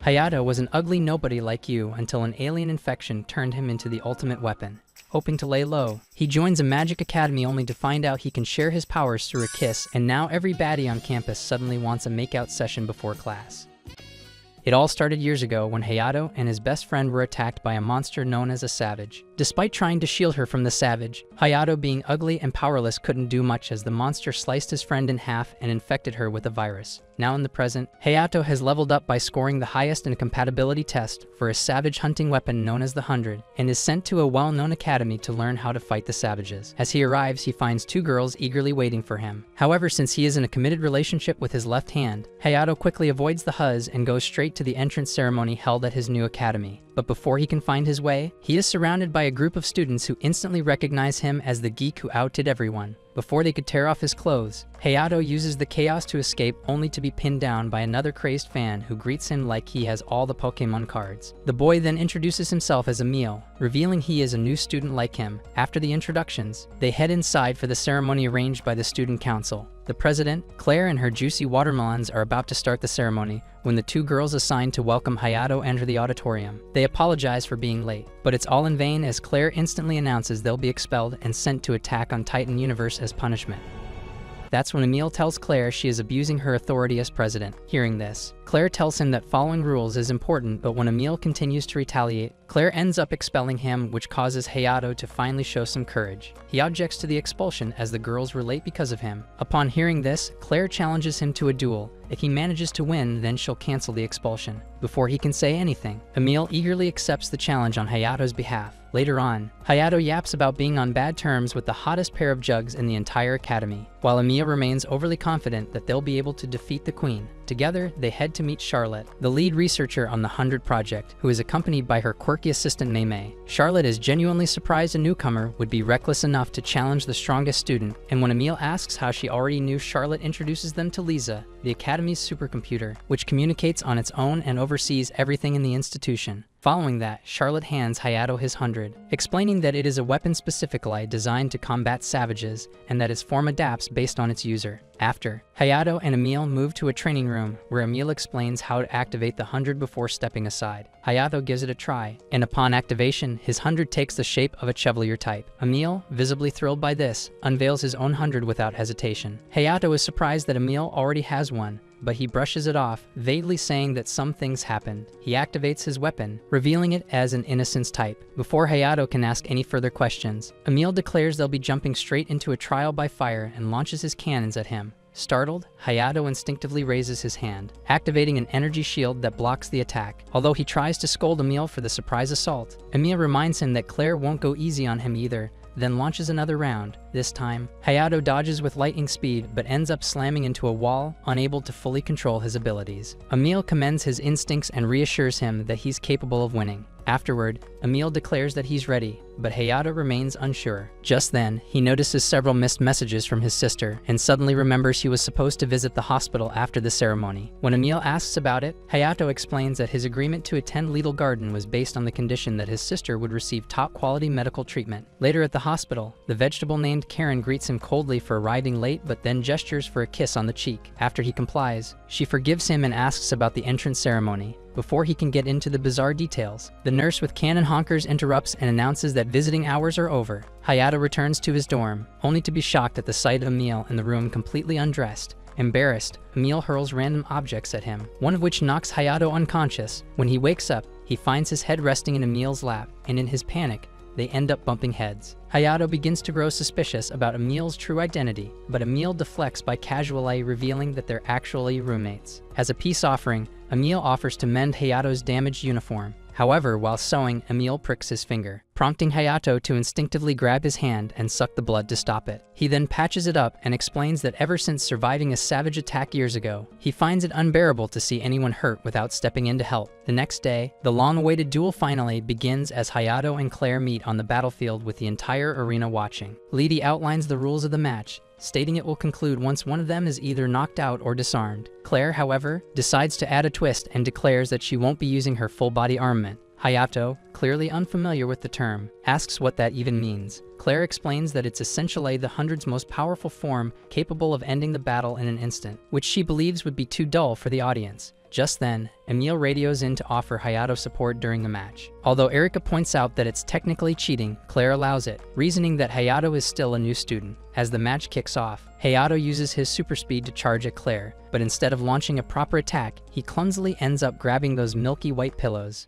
Hayato was an ugly nobody like you until an alien infection turned him into the ultimate weapon. Hoping to lay low, he joins a magic academy only to find out he can share his powers through a kiss, and now every baddie on campus suddenly wants a makeout session before class. It all started years ago when Hayato and his best friend were attacked by a monster known as a savage. Despite trying to shield her from the savage, Hayato, being ugly and powerless, couldn't do much as the monster sliced his friend in half and infected her with a virus. Now in the present, Hayato has leveled up by scoring the highest in a compatibility test for a savage hunting weapon known as the 100, and is sent to a well-known academy to learn how to fight the savages. As he arrives, he finds two girls eagerly waiting for him. However, since he is in a committed relationship with his left hand, Hayato quickly avoids the huzz and goes straight to the entrance ceremony held at his new academy. But before he can find his way, he is surrounded by a group of students who instantly recognize him as the geek who outdid everyone. Before they could tear off his clothes, Hayato uses the chaos to escape, only to be pinned down by another crazed fan who greets him like he has all the Pokemon cards. The boy then introduces himself as Emil, revealing he is a new student like him. After the introductions, they head inside for the ceremony arranged by the student council. The president, Claire, and her juicy watermelons are about to start the ceremony when the two girls assigned to welcome Hayato enter the auditorium. They apologize for being late, but it's all in vain as Claire instantly announces they'll be expelled and sent to Attack on Titan Universe as punishment. That's when Emil tells Claire she is abusing her authority as president. Hearing this, Claire tells him that following rules is important, but when Emil continues to retaliate, Claire ends up expelling him, which causes Hayato to finally show some courage. He objects to the expulsion as the girls were late because of him. Upon hearing this, Claire challenges him to a duel. If he manages to win, then she'll cancel the expulsion. Before he can say anything, Emil eagerly accepts the challenge on Hayato's behalf. Later on, Hayato yaps about being on bad terms with the hottest pair of jugs in the entire academy, while Emil remains overly confident that they'll be able to defeat the queen. Together, they head to meet Charlotte, the lead researcher on the 100 project, who is accompanied by her quirky assistant Mei. Charlotte is genuinely surprised a newcomer would be reckless enough to challenge the strongest student, and when Emil asks how she already knew, Charlotte introduces them to Lisa, the academy's supercomputer, which communicates on its own and oversees everything in the institution. Following that, Charlotte hands Hayato his 100, explaining that it is a weapon specifically designed to combat savages and that its form adapts based on its user. After, Hayato and Emil move to a training room where Emil explains how to activate the 100 before stepping aside. Hayato gives it a try, and upon activation, his 100 takes the shape of a Chevalier type. Emil, visibly thrilled by this, unveils his own 100 without hesitation. Hayato is surprised that Emil already has one, but he brushes it off, vaguely saying that some things happened. He activates his weapon, revealing it as an Innocence type. Before Hayato can ask any further questions, Emil declares they'll be jumping straight into a trial by fire and launches his cannons at him. Startled, Hayato instinctively raises his hand, activating an energy shield that blocks the attack. Although he tries to scold Emil for the surprise assault, Emil reminds him that Claire won't go easy on him either, then launches another round. This time, Hayato dodges with lightning speed but ends up slamming into a wall, unable to fully control his abilities. Emil commends his instincts and reassures him that he's capable of winning. Afterward, Emil declares that he's ready, but Hayato remains unsure. Just then, he notices several missed messages from his sister and suddenly remembers he was supposed to visit the hospital after the ceremony. When Emil asks about it, Hayato explains that his agreement to attend Lethal Garden was based on the condition that his sister would receive top-quality medical treatment. Later at the hospital, the vegetable named Karen greets him coldly for arriving late but then gestures for a kiss on the cheek. After he complies, she forgives him and asks about the entrance ceremony. Before he can get into the bizarre details, the nurse with cannon honkers interrupts and announces that visiting hours are over. Hayato returns to his dorm, only to be shocked at the sight of Emil in the room completely undressed. Embarrassed, Emil hurls random objects at him, one of which knocks Hayato unconscious. When he wakes up, he finds his head resting in Emil's lap, and in his panic, they end up bumping heads. Hayato begins to grow suspicious about Emil's true identity, but Emil deflects by casually revealing that they're actually roommates. As a peace offering, Emil offers to mend Hayato's damaged uniform. However, while sewing, Emil pricks his finger, prompting Hayato to instinctively grab his hand and suck the blood to stop it. He then patches it up and explains that ever since surviving a savage attack years ago, he finds it unbearable to see anyone hurt without stepping in to help. The next day, the long-awaited duel finally begins as Hayato and Claire meet on the battlefield with the entire arena watching. Lady outlines the rules of the match, stating it will conclude once one of them is either knocked out or disarmed. Claire, however, decides to add a twist and declares that she won't be using her full-body armament. Hayato, clearly unfamiliar with the term, asks what that even means. Claire explains that it's essentially the 100's most powerful form, capable of ending the battle in an instant, which she believes would be too dull for the audience. Just then, Emil radios in to offer Hayato support during the match. Although Erika points out that it's technically cheating, Claire allows it, reasoning that Hayato is still a new student. As the match kicks off, Hayato uses his super speed to charge at Claire, but instead of launching a proper attack, he clumsily ends up grabbing those milky white pillows.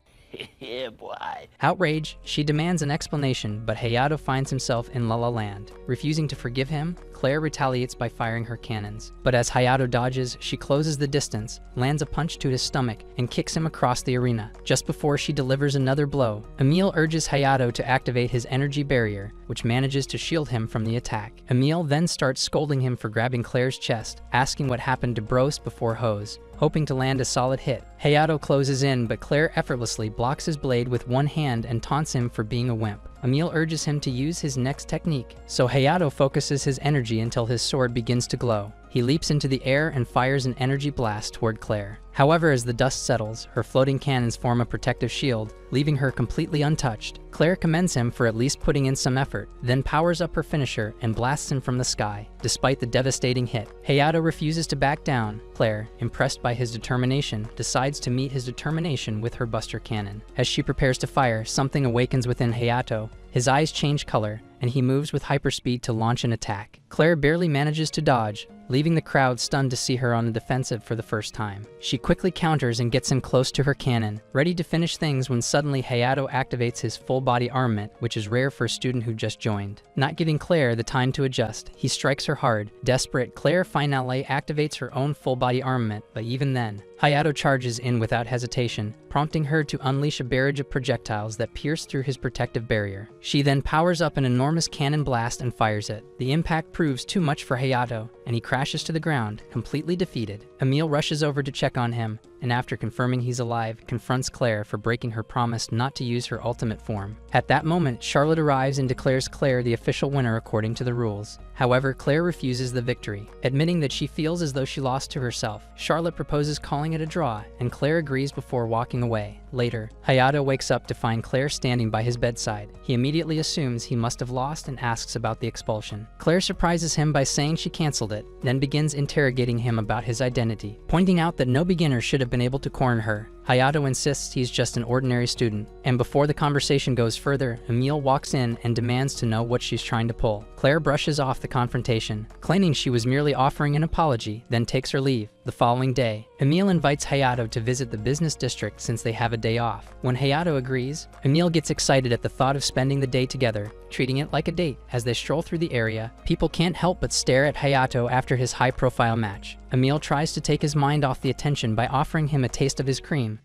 Yeah, boy. Outraged, she demands an explanation, but Hayato finds himself in La La Land. Refusing to forgive him, Claire retaliates by firing her cannons. But as Hayato dodges, she closes the distance, lands a punch to his stomach, and kicks him across the arena. Just before she delivers another blow, Emil urges Hayato to activate his energy barrier, which manages to shield him from the attack. Emil then starts scolding him for grabbing Claire's chest, asking what happened to Bros before Hose. Hoping to land a solid hit, Hayato closes in, but Claire effortlessly blocks his blade with one hand and taunts him for being a wimp. Emil urges him to use his next technique, so Hayato focuses his energy until his sword begins to glow. He leaps into the air and fires an energy blast toward Claire. However, as the dust settles, her floating cannons form a protective shield, leaving her completely untouched. Claire commends him for at least putting in some effort, then powers up her finisher and blasts him from the sky. Despite the devastating hit, Hayato refuses to back down. Claire, impressed by his determination, decides to meet his determination with her Buster Cannon. As she prepares to fire, something awakens within Hayato. His eyes change color, and he moves with hyperspeed to launch an attack. Claire barely manages to dodge, leaving the crowd stunned to see her on the defensive for the first time. She quickly counters and gets him close to her cannon, ready to finish things when suddenly Hayato activates his full-body armament, which is rare for a student who just joined. Not giving Claire the time to adjust, he strikes her hard. Desperate, Claire finally activates her own full-body armament, but even then, Hayato charges in without hesitation, prompting her to unleash a barrage of projectiles that pierce through his protective barrier. She then powers up an enormous cannon blast and fires it. The impact proves too much for Hayato, and he crashes to the ground, completely defeated. Emil rushes over to check on him, and after confirming he's alive, confronts Claire for breaking her promise not to use her ultimate form. At that moment, Charlotte arrives and declares Claire the official winner according to the rules. However, Claire refuses the victory, admitting that she feels as though she lost to herself. Charlotte proposes calling it a draw, and Claire agrees before walking away. Later, Hayato wakes up to find Claire standing by his bedside. He immediately assumes he must have lost and asks about the expulsion. Claire surprises him by saying she canceled it, then begins interrogating him about his identity, pointing out that no beginner should have been able to corner her. Hayato insists he's just an ordinary student, and before the conversation goes further, Emil walks in and demands to know what she's trying to pull. Claire brushes off the confrontation, claiming she was merely offering an apology, then takes her leave. The following day, Emil invites Hayato to visit the business district since they have a day off. When Hayato agrees, Emil gets excited at the thought of spending the day together, treating it like a date. As they stroll through the area, people can't help but stare at Hayato after his high-profile match. Emil tries to take his mind off the attention by offering him a taste of his cream.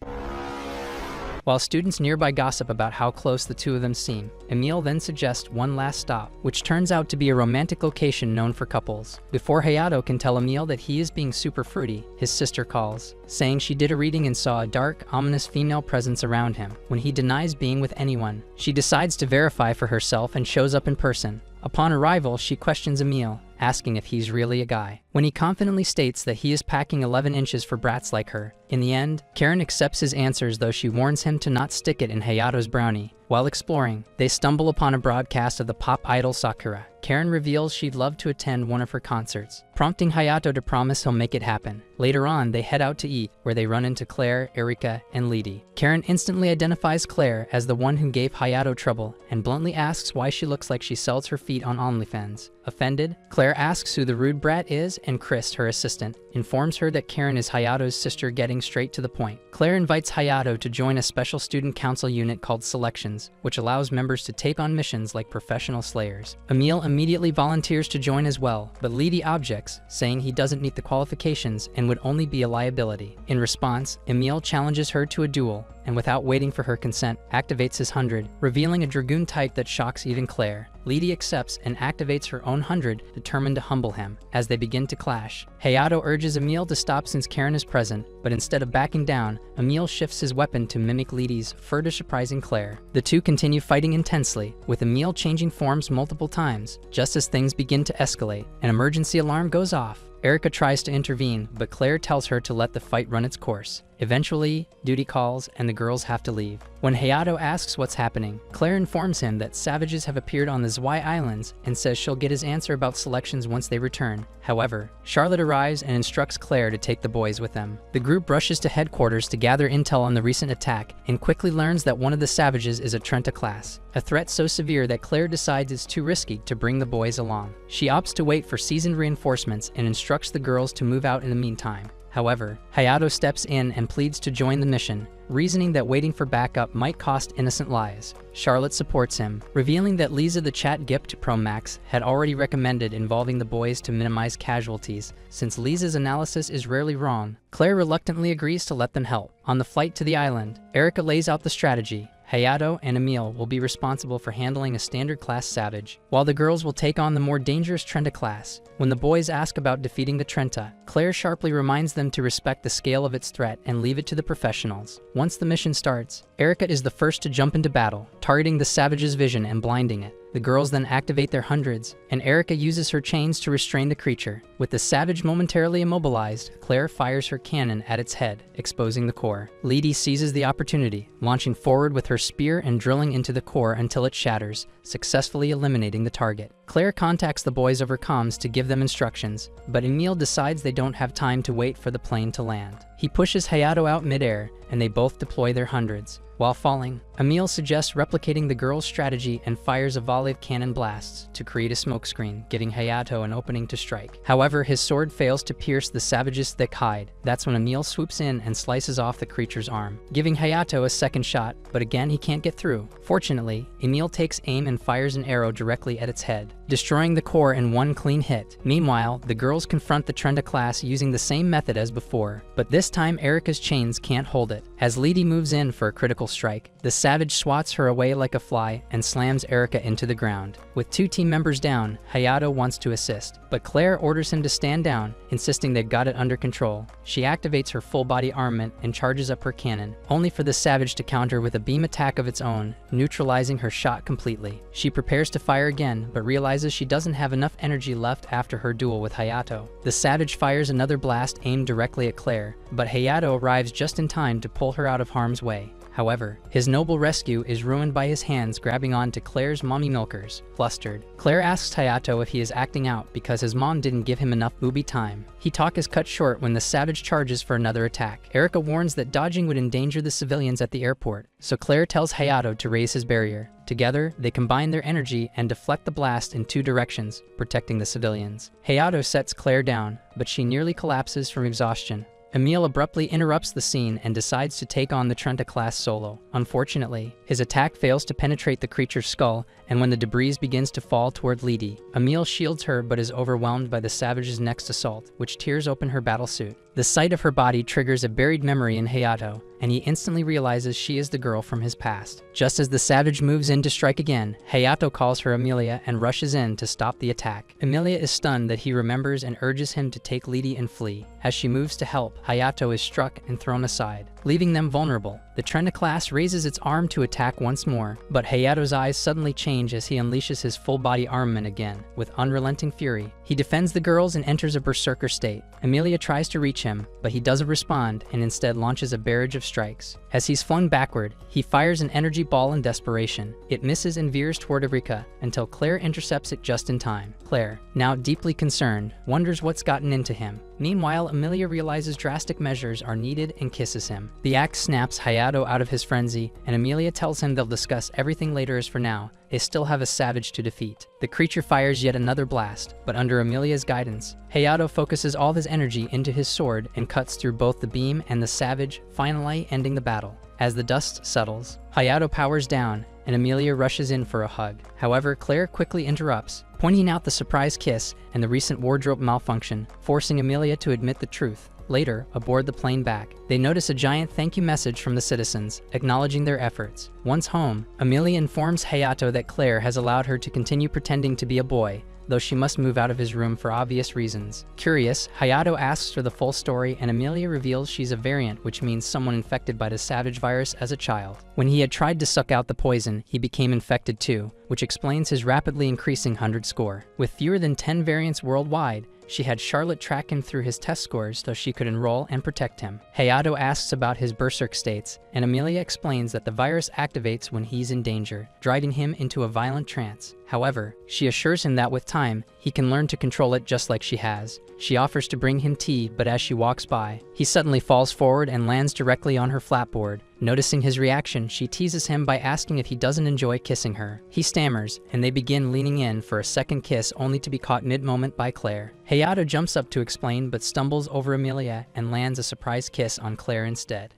While students nearby gossip about how close the two of them seem, Emil then suggests one last stop, which turns out to be a romantic location known for couples. Before Hayato can tell Emil that he is being super fruity, his sister calls, saying she did a reading and saw a dark, ominous female presence around him. When he denies being with anyone, she decides to verify for herself and shows up in person. Upon arrival, she questions Emil, asking if he's really a guy. When he confidently states that he is packing 11 inches for brats like her. In the end, Karen accepts his answers, though she warns him to not stick it in Hayato's brownie. While exploring, they stumble upon a broadcast of the pop idol Sakura. Karen reveals she'd love to attend one of her concerts, prompting Hayato to promise he'll make it happen. Later on, they head out to eat, where they run into Claire, Erika, and Lidi. Karen instantly identifies Claire as the one who gave Hayato trouble, and bluntly asks why she looks like she sells her feet on OnlyFans. Offended, Claire asks who the rude brat is, and Chris, her assistant, informs her that Karen is Hayato's sister, getting straight to the point. Claire invites Hayato to join a special student council unit called Selections, which allows members to take on missions like professional slayers. Emil immediately volunteers to join as well, but Lidi objects, saying he doesn't meet the qualifications and would only be a liability. In response, Emil challenges her to a duel, and without waiting for her consent, activates his 100, revealing a Dragoon type that shocks even Claire. Lidi accepts and activates her own 100, determined to humble him. As they begin to clash, Hayato urges Emil to stop since Karen is present, but instead of backing down, Emil shifts his weapon to mimic Lidi's, further surprising Claire. The two continue fighting intensely, with Emil changing forms multiple times. Just as things begin to escalate, an emergency alarm goes off. Erika tries to intervene, but Claire tells her to let the fight run its course. Eventually, duty calls and the girls have to leave. When Hayato asks what's happening, Claire informs him that savages have appeared on the Zwei Islands and says she'll get his answer about selections once they return. However, Charlotte arrives and instructs Claire to take the boys with them. The group rushes to headquarters to gather intel on the recent attack and quickly learns that one of the savages is a Trenta class, a threat so severe that Claire decides it's too risky to bring the boys along. She opts to wait for seasoned reinforcements and instructs the girls to move out in the meantime. However, Hayato steps in and pleads to join the mission, reasoning that waiting for backup might cost innocent lives. Charlotte supports him, revealing that Lisa the chat gift Pro Max had already recommended involving the boys to minimize casualties, since Lisa's analysis is rarely wrong. Claire reluctantly agrees to let them help. On the flight to the island, Erica lays out the strategy. Hayato and Emile will be responsible for handling a standard class savage, while the girls will take on the more dangerous Trenta class. When the boys ask about defeating the Trenta, Claire sharply reminds them to respect the scale of its threat and leave it to the professionals. Once the mission starts, Erica is the first to jump into battle, targeting the savage's vision and blinding it. The girls then activate their hundreds, and Erica uses her chains to restrain the creature. With the savage momentarily immobilized, Claire fires her cannon at its head, exposing the core. Lady seizes the opportunity, launching forward with her spear and drilling into the core until it shatters, successfully eliminating the target. Claire contacts the boys over comms to give them instructions, but Emile decides they don't have time to wait for the plane to land. He pushes Hayato out midair, and they both deploy their hundreds. While falling, Emile suggests replicating the girls' strategy and fires a volley of cannon blasts to create a smokescreen, giving Hayato an opening to strike. However, his sword fails to pierce the savage's thick hide. That's when Emile swoops in and slices off the creature's arm, giving Hayato a second shot, but again he can't get through. Fortunately, Emile takes aim and fires an arrow directly at its head, destroying the core in one clean hit. Meanwhile, the girls confront the Trenta class using the same method as before, but this time Erica's chains can't hold it. As Lady moves in for a critical strike, the savage swats her away like a fly and slams Erica into the ground. With two team members down, Hayato wants to assist, but Claire orders him to stand down, insisting they've got it under control. She activates her full-body armament and charges up her cannon, only for the savage to counter with a beam attack of its own, neutralizing her shot completely. She prepares to fire again, but realizes she doesn't have enough energy left after her duel with Hayato. The savage fires another blast aimed directly at Claire, but Hayato arrives just in time to pull her out of harm's way. However, his noble rescue is ruined by his hands grabbing on to Claire's mommy milkers. Flustered, Claire asks Hayato if he is acting out because his mom didn't give him enough booby time. He talk is cut short when the savage charges for another attack. Erica warns that dodging would endanger the civilians at the airport, so Claire tells Hayato to raise his barrier. Together, they combine their energy and deflect the blast in two directions, protecting the civilians. Hayato sets Claire down, but she nearly collapses from exhaustion. Emile abruptly interrupts the scene and decides to take on the Trenta class solo. Unfortunately, his attack fails to penetrate the creature's skull, and when the debris begins to fall toward Lady, Emile shields her but is overwhelmed by the savage's next assault, which tears open her battlesuit. The sight of her body triggers a buried memory in Hayato, and he instantly realizes she is the girl from his past. Just as the savage moves in to strike again, Hayato calls her Emilia and rushes in to stop the attack. Emilia is stunned that he remembers and urges him to take Lady and flee. As she moves to help, Hayato is struck and thrown aside, leaving them vulnerable. The Trenta class raises its arm to attack once more, but Hayato's eyes suddenly change as he unleashes his full-body armament again. With unrelenting fury, he defends the girls and enters a berserker state. Emilia tries to reach him, but he doesn't respond and instead launches a barrage of strikes. As he's flung backward, he fires an energy ball in desperation. It misses and veers toward Erika until Claire intercepts it just in time. Claire, now deeply concerned, wonders what's gotten into him. Meanwhile, Emilia realizes drastic measures are needed and kisses him. The act snaps Hayato out of his frenzy, and Emilia tells him they'll discuss everything later as for now, they still have a savage to defeat. The creature fires yet another blast, but under Emilia's guidance, Hayato focuses all his energy into his sword and cuts through both the beam and the savage, finally ending the battle. As the dust settles, Hayato powers down, and Emilia rushes in for a hug. However, Claire quickly interrupts, pointing out the surprise kiss and the recent wardrobe malfunction, forcing Emilia to admit the truth. Later, aboard the plane back, they notice a giant thank you message from the citizens, acknowledging their efforts. Once home, Emilia informs Hayato that Claire has allowed her to continue pretending to be a boy, though she must move out of his room for obvious reasons. Curious, Hayato asks for the full story and Emilia reveals she's a variant, which means someone infected by the savage virus as a child. When he had tried to suck out the poison, he became infected too, which explains his rapidly increasing 100 score. With fewer than 10 variants worldwide, She had Charlotte track him through his test scores so she could enroll and protect him. Hayato asks about his berserk states, and Amelia explains that the virus activates when he's in danger, driving him into a violent trance. However, she assures him that with time, he can learn to control it just like she has. She offers to bring him tea, but as she walks by, he suddenly falls forward and lands directly on her flatboard. Noticing his reaction, she teases him by asking if he doesn't enjoy kissing her. He stammers, and they begin leaning in for a second kiss only to be caught mid-moment by Claire. Hayato jumps up to explain but stumbles over Amelia and lands a surprise kiss on Claire instead.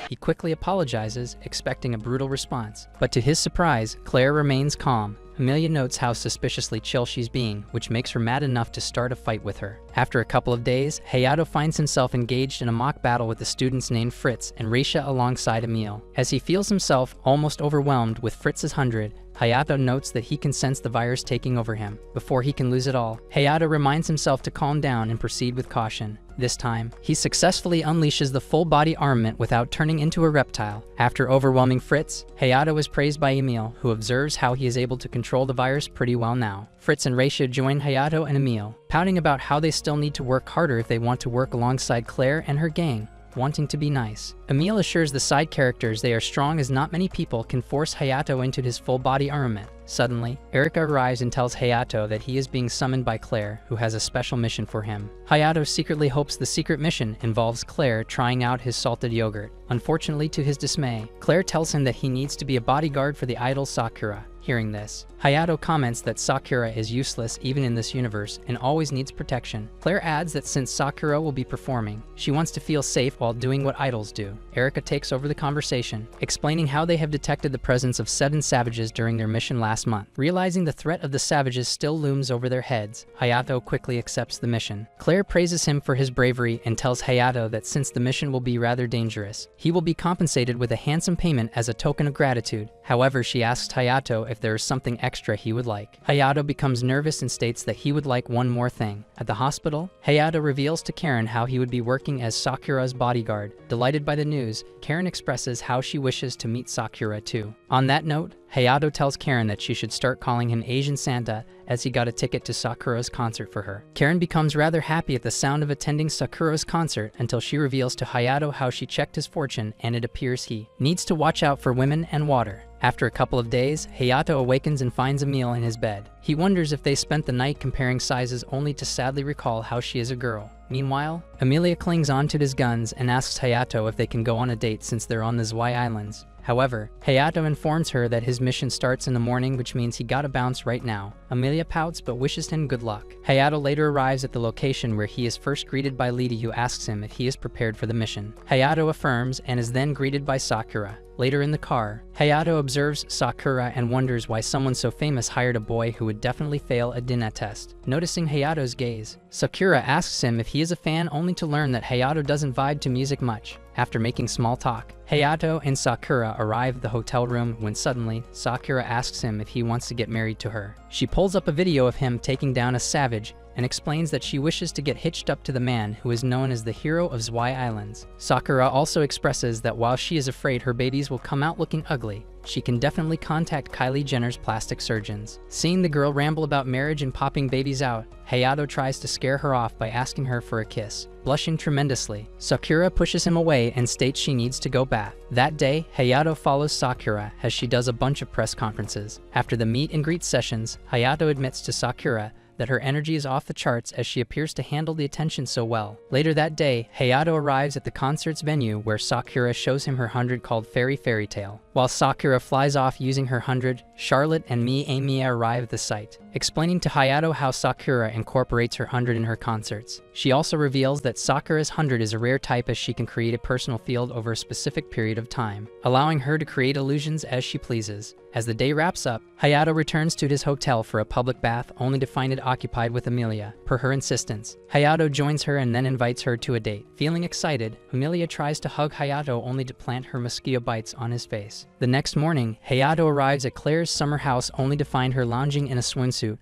He quickly apologizes, expecting a brutal response. But to his surprise, Claire remains calm. Amelia notes how suspiciously chill she's being, which makes her mad enough to start a fight with her. After a couple of days, Hayato finds himself engaged in a mock battle with the students named Fritz and Reisha alongside Emil. As he feels himself almost overwhelmed with Fritz's 100, Hayato notes that he can sense the virus taking over him. Before he can lose it all, Hayato reminds himself to calm down and proceed with caution. This time, he successfully unleashes the full-body armament without turning into a reptile. After overwhelming Fritz, Hayato is praised by Emil, who observes how he is able to control the virus pretty well now. Fritz and Reisha join Hayato and Emil, pouting about how they still need to work harder if they want to work alongside Claire and her gang, wanting to be nice. Emil assures the side characters they are strong as not many people can force Hayato into his full-body armament. Suddenly, Erika arrives and tells Hayato that he is being summoned by Claire, who has a special mission for him. Hayato secretly hopes the secret mission involves Claire trying out his salted yogurt. Unfortunately, to his dismay, Claire tells him that he needs to be a bodyguard for the idol Sakura. Hearing this, Hayato comments that Sakura is useless even in this universe and always needs protection. Claire adds that since Sakura will be performing, she wants to feel safe while doing what idols do. Erika takes over the conversation, explaining how they have detected the presence of 7 savages during their mission last month. Realizing the threat of the savages still looms over their heads, Hayato quickly accepts the mission. Claire praises him for his bravery and tells Hayato that since the mission will be rather dangerous, he will be compensated with a handsome payment as a token of gratitude. However, she asks Hayato if there is something extra he would like. Hayato becomes nervous and states that he would like one more thing. At the hospital, Hayato reveals to Karen how he would be working as Sakura's bodyguard. Delighted by the news, Karen expresses how she wishes to meet Sakura too. On that note, Hayato tells Karen that she should start calling him Asian Santa as he got a ticket to Sakura's concert for her. Karen becomes rather happy at the sound of attending Sakura's concert until she reveals to Hayato how she checked his fortune and it appears he needs to watch out for women and water. After a couple of days, Hayato awakens and finds Emil in his bed. He wonders if they spent the night comparing sizes only to sadly recall how she is a girl. Meanwhile, Amelia clings on to his guns and asks Hayato if they can go on a date since they're on the Zwei Islands. However, Hayato informs her that his mission starts in the morning, which means he gotta bounce right now. Amelia pouts but wishes him good luck. Hayato later arrives at the location where he is first greeted by Lady, who asks him if he is prepared for the mission. Hayato affirms and is then greeted by Sakura. Later in the car, Hayato observes Sakura and wonders why someone so famous hired a boy who would definitely fail a dinner test. Noticing Hayato's gaze, Sakura asks him if he is a fan, only to learn that Hayato doesn't vibe to music much. After making small talk, Hayato and Sakura arrive at the hotel room when suddenly, Sakura asks him if he wants to get married to her. She pulls up a video of him taking down a savage and explains that she wishes to get hitched up to the man who is known as the hero of Zwei Islands. Sakura also expresses that while she is afraid her babies will come out looking ugly, she can definitely contact Kylie Jenner's plastic surgeons. Seeing the girl ramble about marriage and popping babies out, Hayato tries to scare her off by asking her for a kiss. Blushing tremendously, Sakura pushes him away and states she needs to go bath. That day, Hayato follows Sakura as she does a bunch of press conferences. After the meet and greet sessions, Hayato admits to Sakura that her energy is off the charts as she appears to handle the attention so well. Later that day, Hayato arrives at the concert's venue where Sakura shows him her 100 called Fairy Tale. While Sakura flies off using her 100, Charlotte and Mia arrive at the site, explaining to Hayato how Sakura incorporates her 100 in her concerts. She also reveals that Sakura's 100 is a rare type as she can create a personal field over a specific period of time, allowing her to create illusions as she pleases. As the day wraps up, Hayato returns to his hotel for a public bath only to find it occupied with Amelia. Per her insistence, Hayato joins her and then invites her to a date. Feeling excited, Amelia tries to hug Hayato only to plant her mosquito bites on his face. The next morning, Hayato arrives at Claire's summer house only to find her lounging in a swimsuit.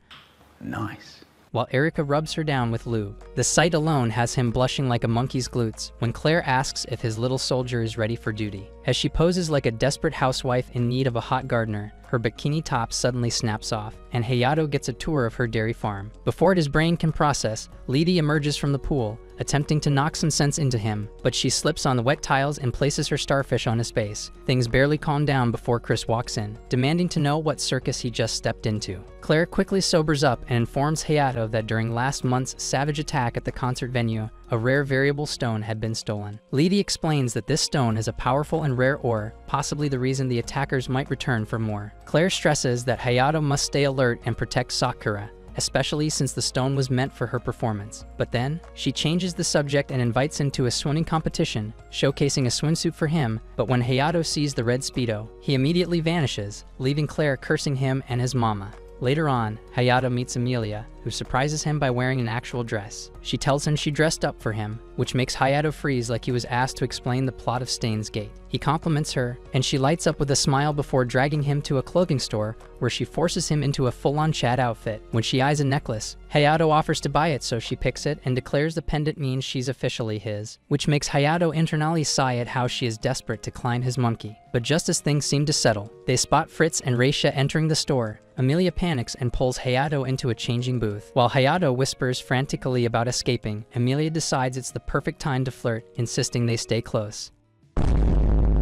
Nice. While Erika rubs her down with lube. The sight alone has him blushing like a monkey's glutes when Claire asks if his little soldier is ready for duty. As she poses like a desperate housewife in need of a hot gardener, her her bikini top suddenly snaps off, and Hayato gets a tour of her dairy farm. Before his brain can process, Lady emerges from the pool, attempting to knock some sense into him, but she slips on the wet tiles and places her starfish on his face. Things barely calm down before Chris walks in, demanding to know what circus he just stepped into. Claire quickly sobers up and informs Hayato that during last month's savage attack at the concert venue, a rare variable stone had been stolen. Lady explains that this stone is a powerful and rare ore, possibly the reason the attackers might return for more. Claire stresses that Hayato must stay alert and protect Sakura, especially since the stone was meant for her performance. But then, she changes the subject and invites him to a swimming competition, showcasing a swimsuit for him, but when Hayato sees the red Speedo, he immediately vanishes, leaving Claire cursing him and his mama. Later on, Hayato meets Amelia, who surprises him by wearing an actual dress. She tells him she dressed up for him, which makes Hayato freeze like he was asked to explain the plot of Steins Gate. He compliments her, and she lights up with a smile before dragging him to a clothing store where she forces him into a full-on Chad outfit. When she eyes a necklace, Hayato offers to buy it, so she picks it and declares the pendant means she's officially his, which makes Hayato internally sigh at how she is desperate to climb his monkey. But just as things seem to settle, they spot Fritz and Reisha entering the store. Amelia panics and pulls Hayato into a changing booth. While Hayato whispers frantically about escaping, Amelia decides it's the perfect time to flirt, insisting they stay close.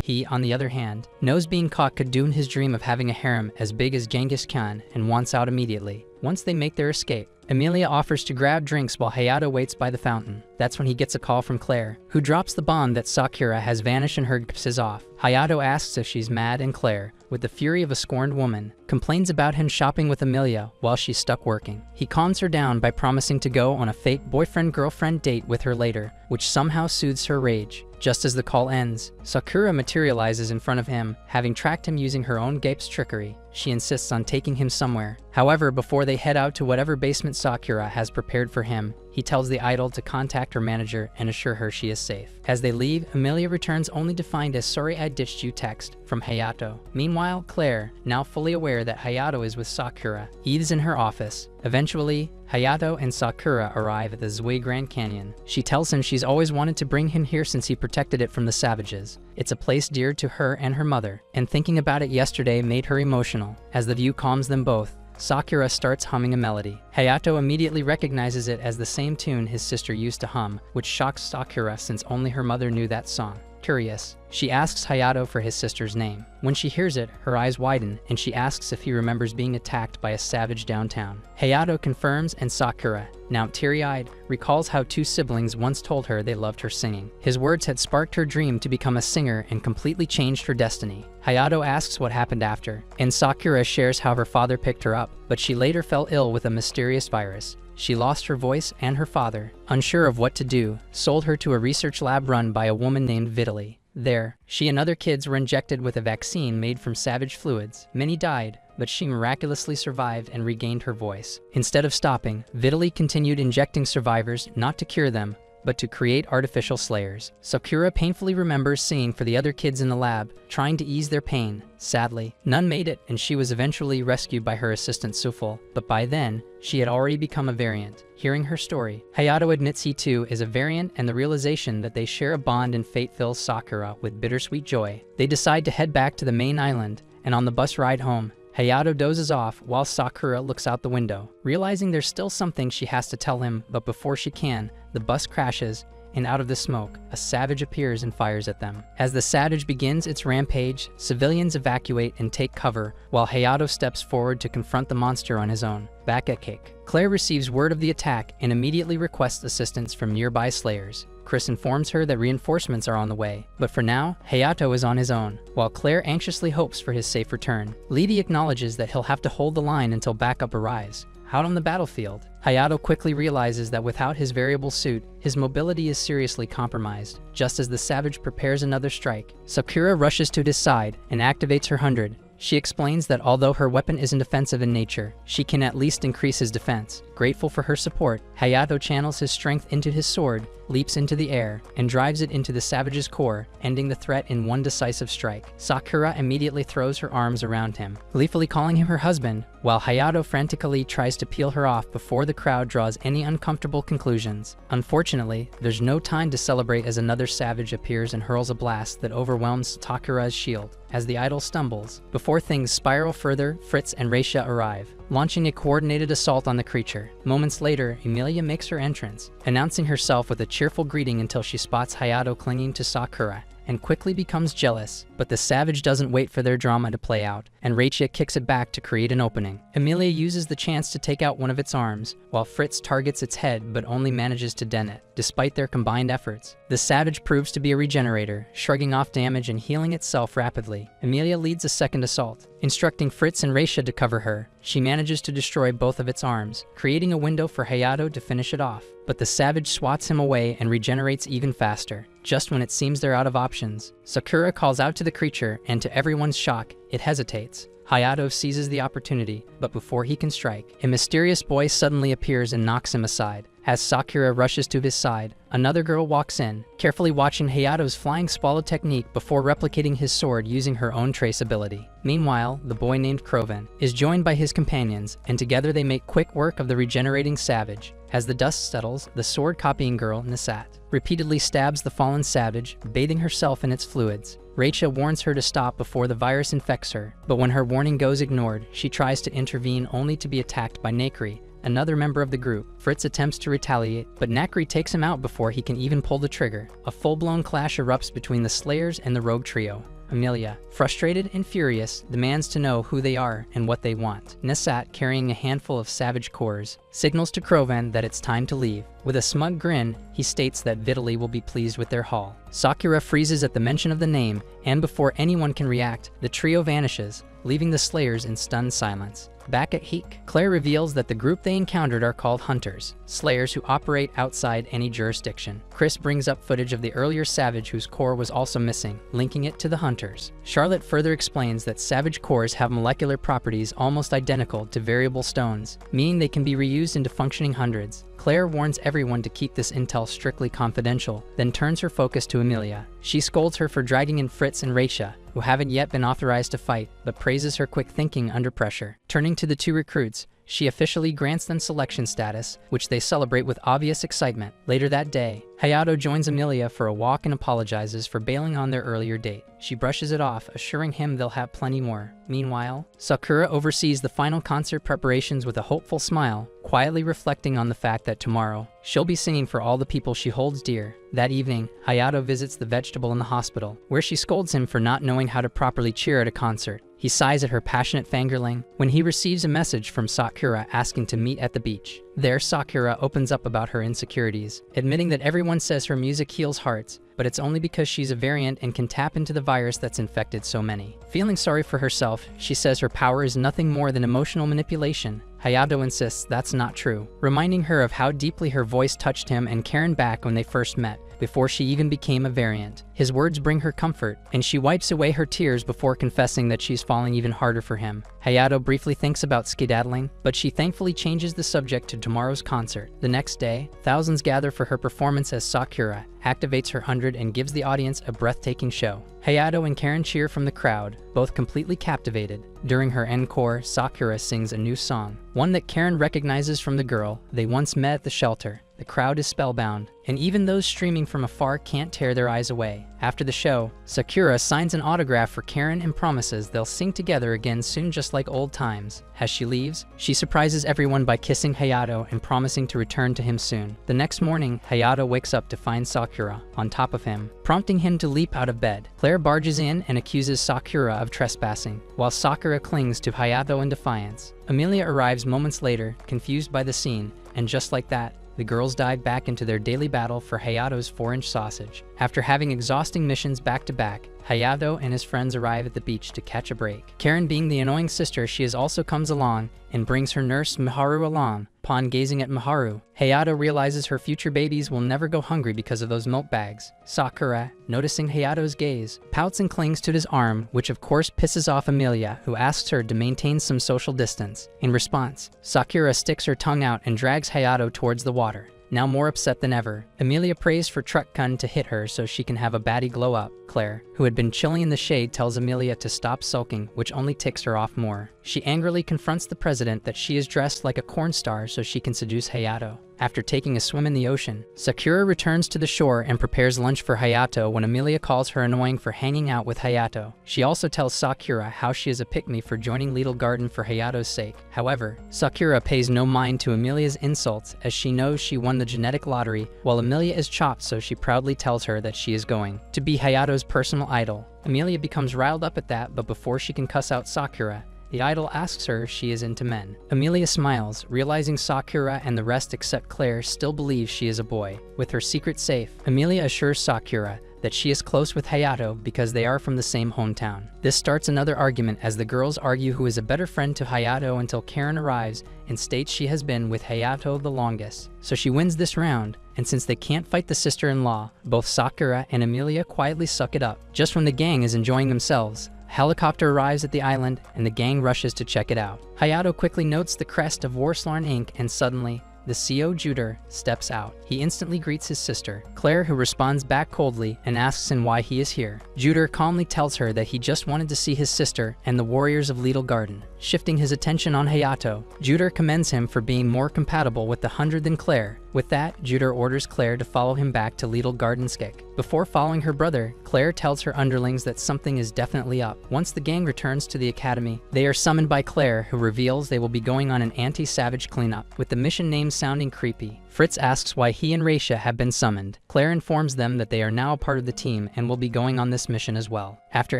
He, on the other hand, knows being caught could doom his dream of having a harem as big as Genghis Khan and wants out immediately. Once they make their escape, Amelia offers to grab drinks while Hayato waits by the fountain. That's when he gets a call from Claire, who drops the bomb that Sakura has vanished and her gips is off. Hayato asks if she's mad, and Claire, with the fury of a scorned woman, complains about him shopping with Amelia while she's stuck working. He calms her down by promising to go on a fake boyfriend-girlfriend date with her later, which somehow soothes her rage. Just as the call ends, Sakura materializes in front of him, having tracked him using her own Gape's trickery. She insists on taking him somewhere. However, before they head out to whatever basement Sakura has prepared for him, he tells the idol to contact her manager and assure her she is safe. As they leave, Amelia returns only to find a "sorry I ditched you" text from Hayato. Meanwhile, Claire, now fully aware that Hayato is with Sakura, eaves in her office. Eventually, Hayato and Sakura arrive at the Zui Grand Canyon. She tells him she's always wanted to bring him here since he protected it from the savages. It's a place dear to her and her mother, and thinking about it yesterday made her emotional. As the view calms them both, Sakura starts humming a melody. Hayato immediately recognizes it as the same tune his sister used to hum, which shocks Sakura since only her mother knew that song. Curious, she asks Hayato for his sister's name. When she hears it, her eyes widen, and she asks if he remembers being attacked by a savage downtown. Hayato confirms, and Sakura, now teary-eyed, recalls how two siblings once told her they loved her singing. His words had sparked her dream to become a singer and completely changed her destiny. Hayato asks what happened after, and Sakura shares how her father picked her up, but she later fell ill with a mysterious virus. She lost her voice, and her father, unsure of what to do, sold her to a research lab run by a woman named Vitaly. There, she and other kids were injected with a vaccine made from savage fluids. Many died, but she miraculously survived and regained her voice. Instead of stopping, Vitaly continued injecting survivors, not to cure them, but to create artificial slayers. Sakura painfully remembers singing for the other kids in the lab, trying to ease their pain. Sadly, none made it, and she was eventually rescued by her assistant Sufal, but by then, she had already become a variant. Hearing her story, Hayato admits he too is a variant, and the realization that they share a bond in fate fills Sakura with bittersweet joy. They decide to head back to the main island, and on the bus ride home, Hayato dozes off while Sakura looks out the window, realizing there's still something she has to tell him, but before she can, the bus crashes, and out of the smoke, a savage appears and fires at them. As the savage begins its rampage, civilians evacuate and take cover, while Hayato steps forward to confront the monster on his own. Back at Cake, Claire receives word of the attack and immediately requests assistance from nearby slayers. Chris informs her that reinforcements are on the way, but for now, Hayato is on his own, while Claire anxiously hopes for his safe return. Lady acknowledges that he'll have to hold the line until backup arrives. Out on the battlefield, Hayato quickly realizes that without his variable suit, his mobility is seriously compromised. Just as the savage prepares another strike, Sakura rushes to his side and activates her 100. She explains that although her weapon isn't offensive in nature, she can at least increase his defense. Grateful for her support, Hayato channels his strength into his sword, leaps into the air, and drives it into the savage's core, ending the threat in one decisive strike. Sakura immediately throws her arms around him, gleefully calling him her husband, while Hayato frantically tries to peel her off before the crowd draws any uncomfortable conclusions. Unfortunately, there's no time to celebrate as another savage appears and hurls a blast that overwhelms Sakura's shield. As the idol stumbles, before things spiral further, Fritz and Reisha arrive, launching a coordinated assault on the creature. Moments later, Emilia makes her entrance, announcing herself with a cheerful greeting until she spots Hayato clinging to Sakura and quickly becomes jealous. But the savage doesn't wait for their drama to play out, and Reisha kicks it back to create an opening. Emilia uses the chance to take out one of its arms, while Fritz targets its head but only manages to dent it. Despite their combined efforts, the savage proves to be a regenerator, shrugging off damage and healing itself rapidly. Emilia leads a second assault, instructing Fritz and Reisha to cover her. She manages to destroy both of its arms, creating a window for Hayato to finish it off. But the savage swats him away and regenerates even faster. Just when it seems they're out of options, Sakura calls out to the creature, and to everyone's shock, it hesitates. Hayato seizes the opportunity, but before he can strike, a mysterious boy suddenly appears and knocks him aside. As Sakura rushes to his side, another girl walks in, carefully watching Hayato's flying swallow technique before replicating his sword using her own trace ability. Meanwhile, the boy named Orphan is joined by his companions, and together they make quick work of the regenerating savage. As the dust settles, the sword-copying girl, Nisat, repeatedly stabs the fallen savage, bathing herself in its fluids. Reisha warns her to stop before the virus infects her, but when her warning goes ignored, she tries to intervene only to be attacked by Nakri, another member of the group. Fritz attempts to retaliate, but Nakri takes him out before he can even pull the trigger. A full-blown clash erupts between the Slayers and the rogue trio. Emilia, frustrated and furious, demands to know who they are and what they want. Nisat, carrying a handful of savage cores, signals to Orphan that it's time to leave. With a smug grin, he states that Vitaly will be pleased with their haul. Sakura freezes at the mention of the name, and before anyone can react, the trio vanishes, leaving the Slayers in stunned silence. Back at Heek, Claire reveals that the group they encountered are called Hunters, Slayers who operate outside any jurisdiction. Chris brings up footage of the earlier savage whose core was also missing, linking it to the Hunters. Charlotte further explains that savage cores have molecular properties almost identical to variable stones, meaning they can be reused into functioning hundreds. Claire warns everyone to keep this intel strictly confidential, then turns her focus to Emilia. She scolds her for dragging in Fritz and Reisha, who haven't yet been authorized to fight, but praises her quick thinking under pressure. Turning to the two recruits, she officially grants them selection status, which they celebrate with obvious excitement. Later that day, Hayato joins Emilia for a walk and apologizes for bailing on their earlier date. She brushes it off, assuring him they'll have plenty more. Meanwhile, Sakura oversees the final concert preparations with a hopeful smile, quietly reflecting on the fact that tomorrow, she'll be singing for all the people she holds dear. That evening, Hayato visits the vegetable in the hospital, where she scolds him for not knowing how to properly cheer at a concert. He sighs at her passionate fangirling when he receives a message from Sakura asking to meet at the beach. There, Sakura opens up about her insecurities, admitting that everyone says her music heals hearts, but it's only because she's a variant and can tap into the virus that's infected so many. Feeling sorry for herself, she says her power is nothing more than emotional manipulation. Hayato insists that's not true, reminding her of how deeply her voice touched him and Karen back when they first met, before she even became a variant. His words bring her comfort, and she wipes away her tears before confessing that she's falling even harder for him. Hayato briefly thinks about skedaddling, but she thankfully changes the subject to tomorrow's concert. The next day, thousands gather for her performance as Sakura activates her 100 and gives the audience a breathtaking show. Hayato and Karen cheer from the crowd, both completely captivated. During her encore, Sakura sings a new song, one that Karen recognizes from the girl they once met at the shelter. The crowd is spellbound, and even those streaming from afar can't tear their eyes away. After the show, Sakura signs an autograph for Karen and promises they'll sing together again soon, just like old times. As she leaves, she surprises everyone by kissing Hayato and promising to return to him soon. The next morning, Hayato wakes up to find Sakura on top of him, prompting him to leap out of bed. Claire barges in and accuses Sakura of trespassing, while Sakura clings to Hayato in defiance. Emilia arrives moments later, confused by the scene, and just like that, the girls dive back into their daily battle for Hayato's 4-inch sausage. After having exhausting missions back-to-back, Hayato and his friends arrive at the beach to catch a break. Karen, being the annoying sister she is, also comes along and brings her nurse Miharu along. Upon gazing at Miharu, Hayato realizes her future babies will never go hungry because of those milk bags. Sakura, noticing Hayato's gaze, pouts and clings to his arm, which of course pisses off Emilia, who asks her to maintain some social distance. In response, Sakura sticks her tongue out and drags Hayato towards the water. Now more upset than ever, Amelia prays for Truck Gun to hit her so she can have a baddie glow up. Claire, who had been chilling in the shade, tells Amelia to stop sulking, which only ticks her off more. She angrily confronts the president that she is dressed like a corn star so she can seduce Hayato. After taking a swim in the ocean, Sakura returns to the shore and prepares lunch for Hayato when Amelia calls her annoying for hanging out with Hayato. She also tells Sakura how she is a pick-me for joining Little Garden for Hayato's sake. However, Sakura pays no mind to Amelia's insults as she knows she won the genetic lottery, while Amelia is chopped, so she proudly tells her that she is going to be Hayato's personal idol. Amelia becomes riled up at that, but before she can cuss out Sakura, the idol asks her if she is into men. Amelia smiles, realizing Sakura and the rest except Claire still believe she is a boy. With her secret safe, Amelia assures Sakura that she is close with Hayato because they are from the same hometown. This starts another argument as the girls argue who is a better friend to Hayato until Karen arrives and states she has been with Hayato the longest. So she wins this round, and since they can't fight the sister-in-law, both Sakura and Amelia quietly suck it up. Just when the gang is enjoying themselves, a helicopter arrives at the island and the gang rushes to check it out. Hayato quickly notes the crest of Warslarn Inc. and suddenly, the CO Juder steps out. He instantly greets his sister, Claire, who responds back coldly and asks him why he is here. Juder calmly tells her that he just wanted to see his sister and the warriors of Little Garden. Shifting his attention on Hayato, Juder commends him for being more compatible with the 100 than Claire. With that, Juder orders Claire to follow him back to Little Garden Skik. Before following her brother, Claire tells her underlings that something is definitely up. Once the gang returns to the academy, they are summoned by Claire, who reveals they will be going on an anti-savage cleanup, with the mission name sounding creepy. Fritz asks why he and Raisha have been summoned. Claire informs them that they are now a part of the team and will be going on this mission as well. After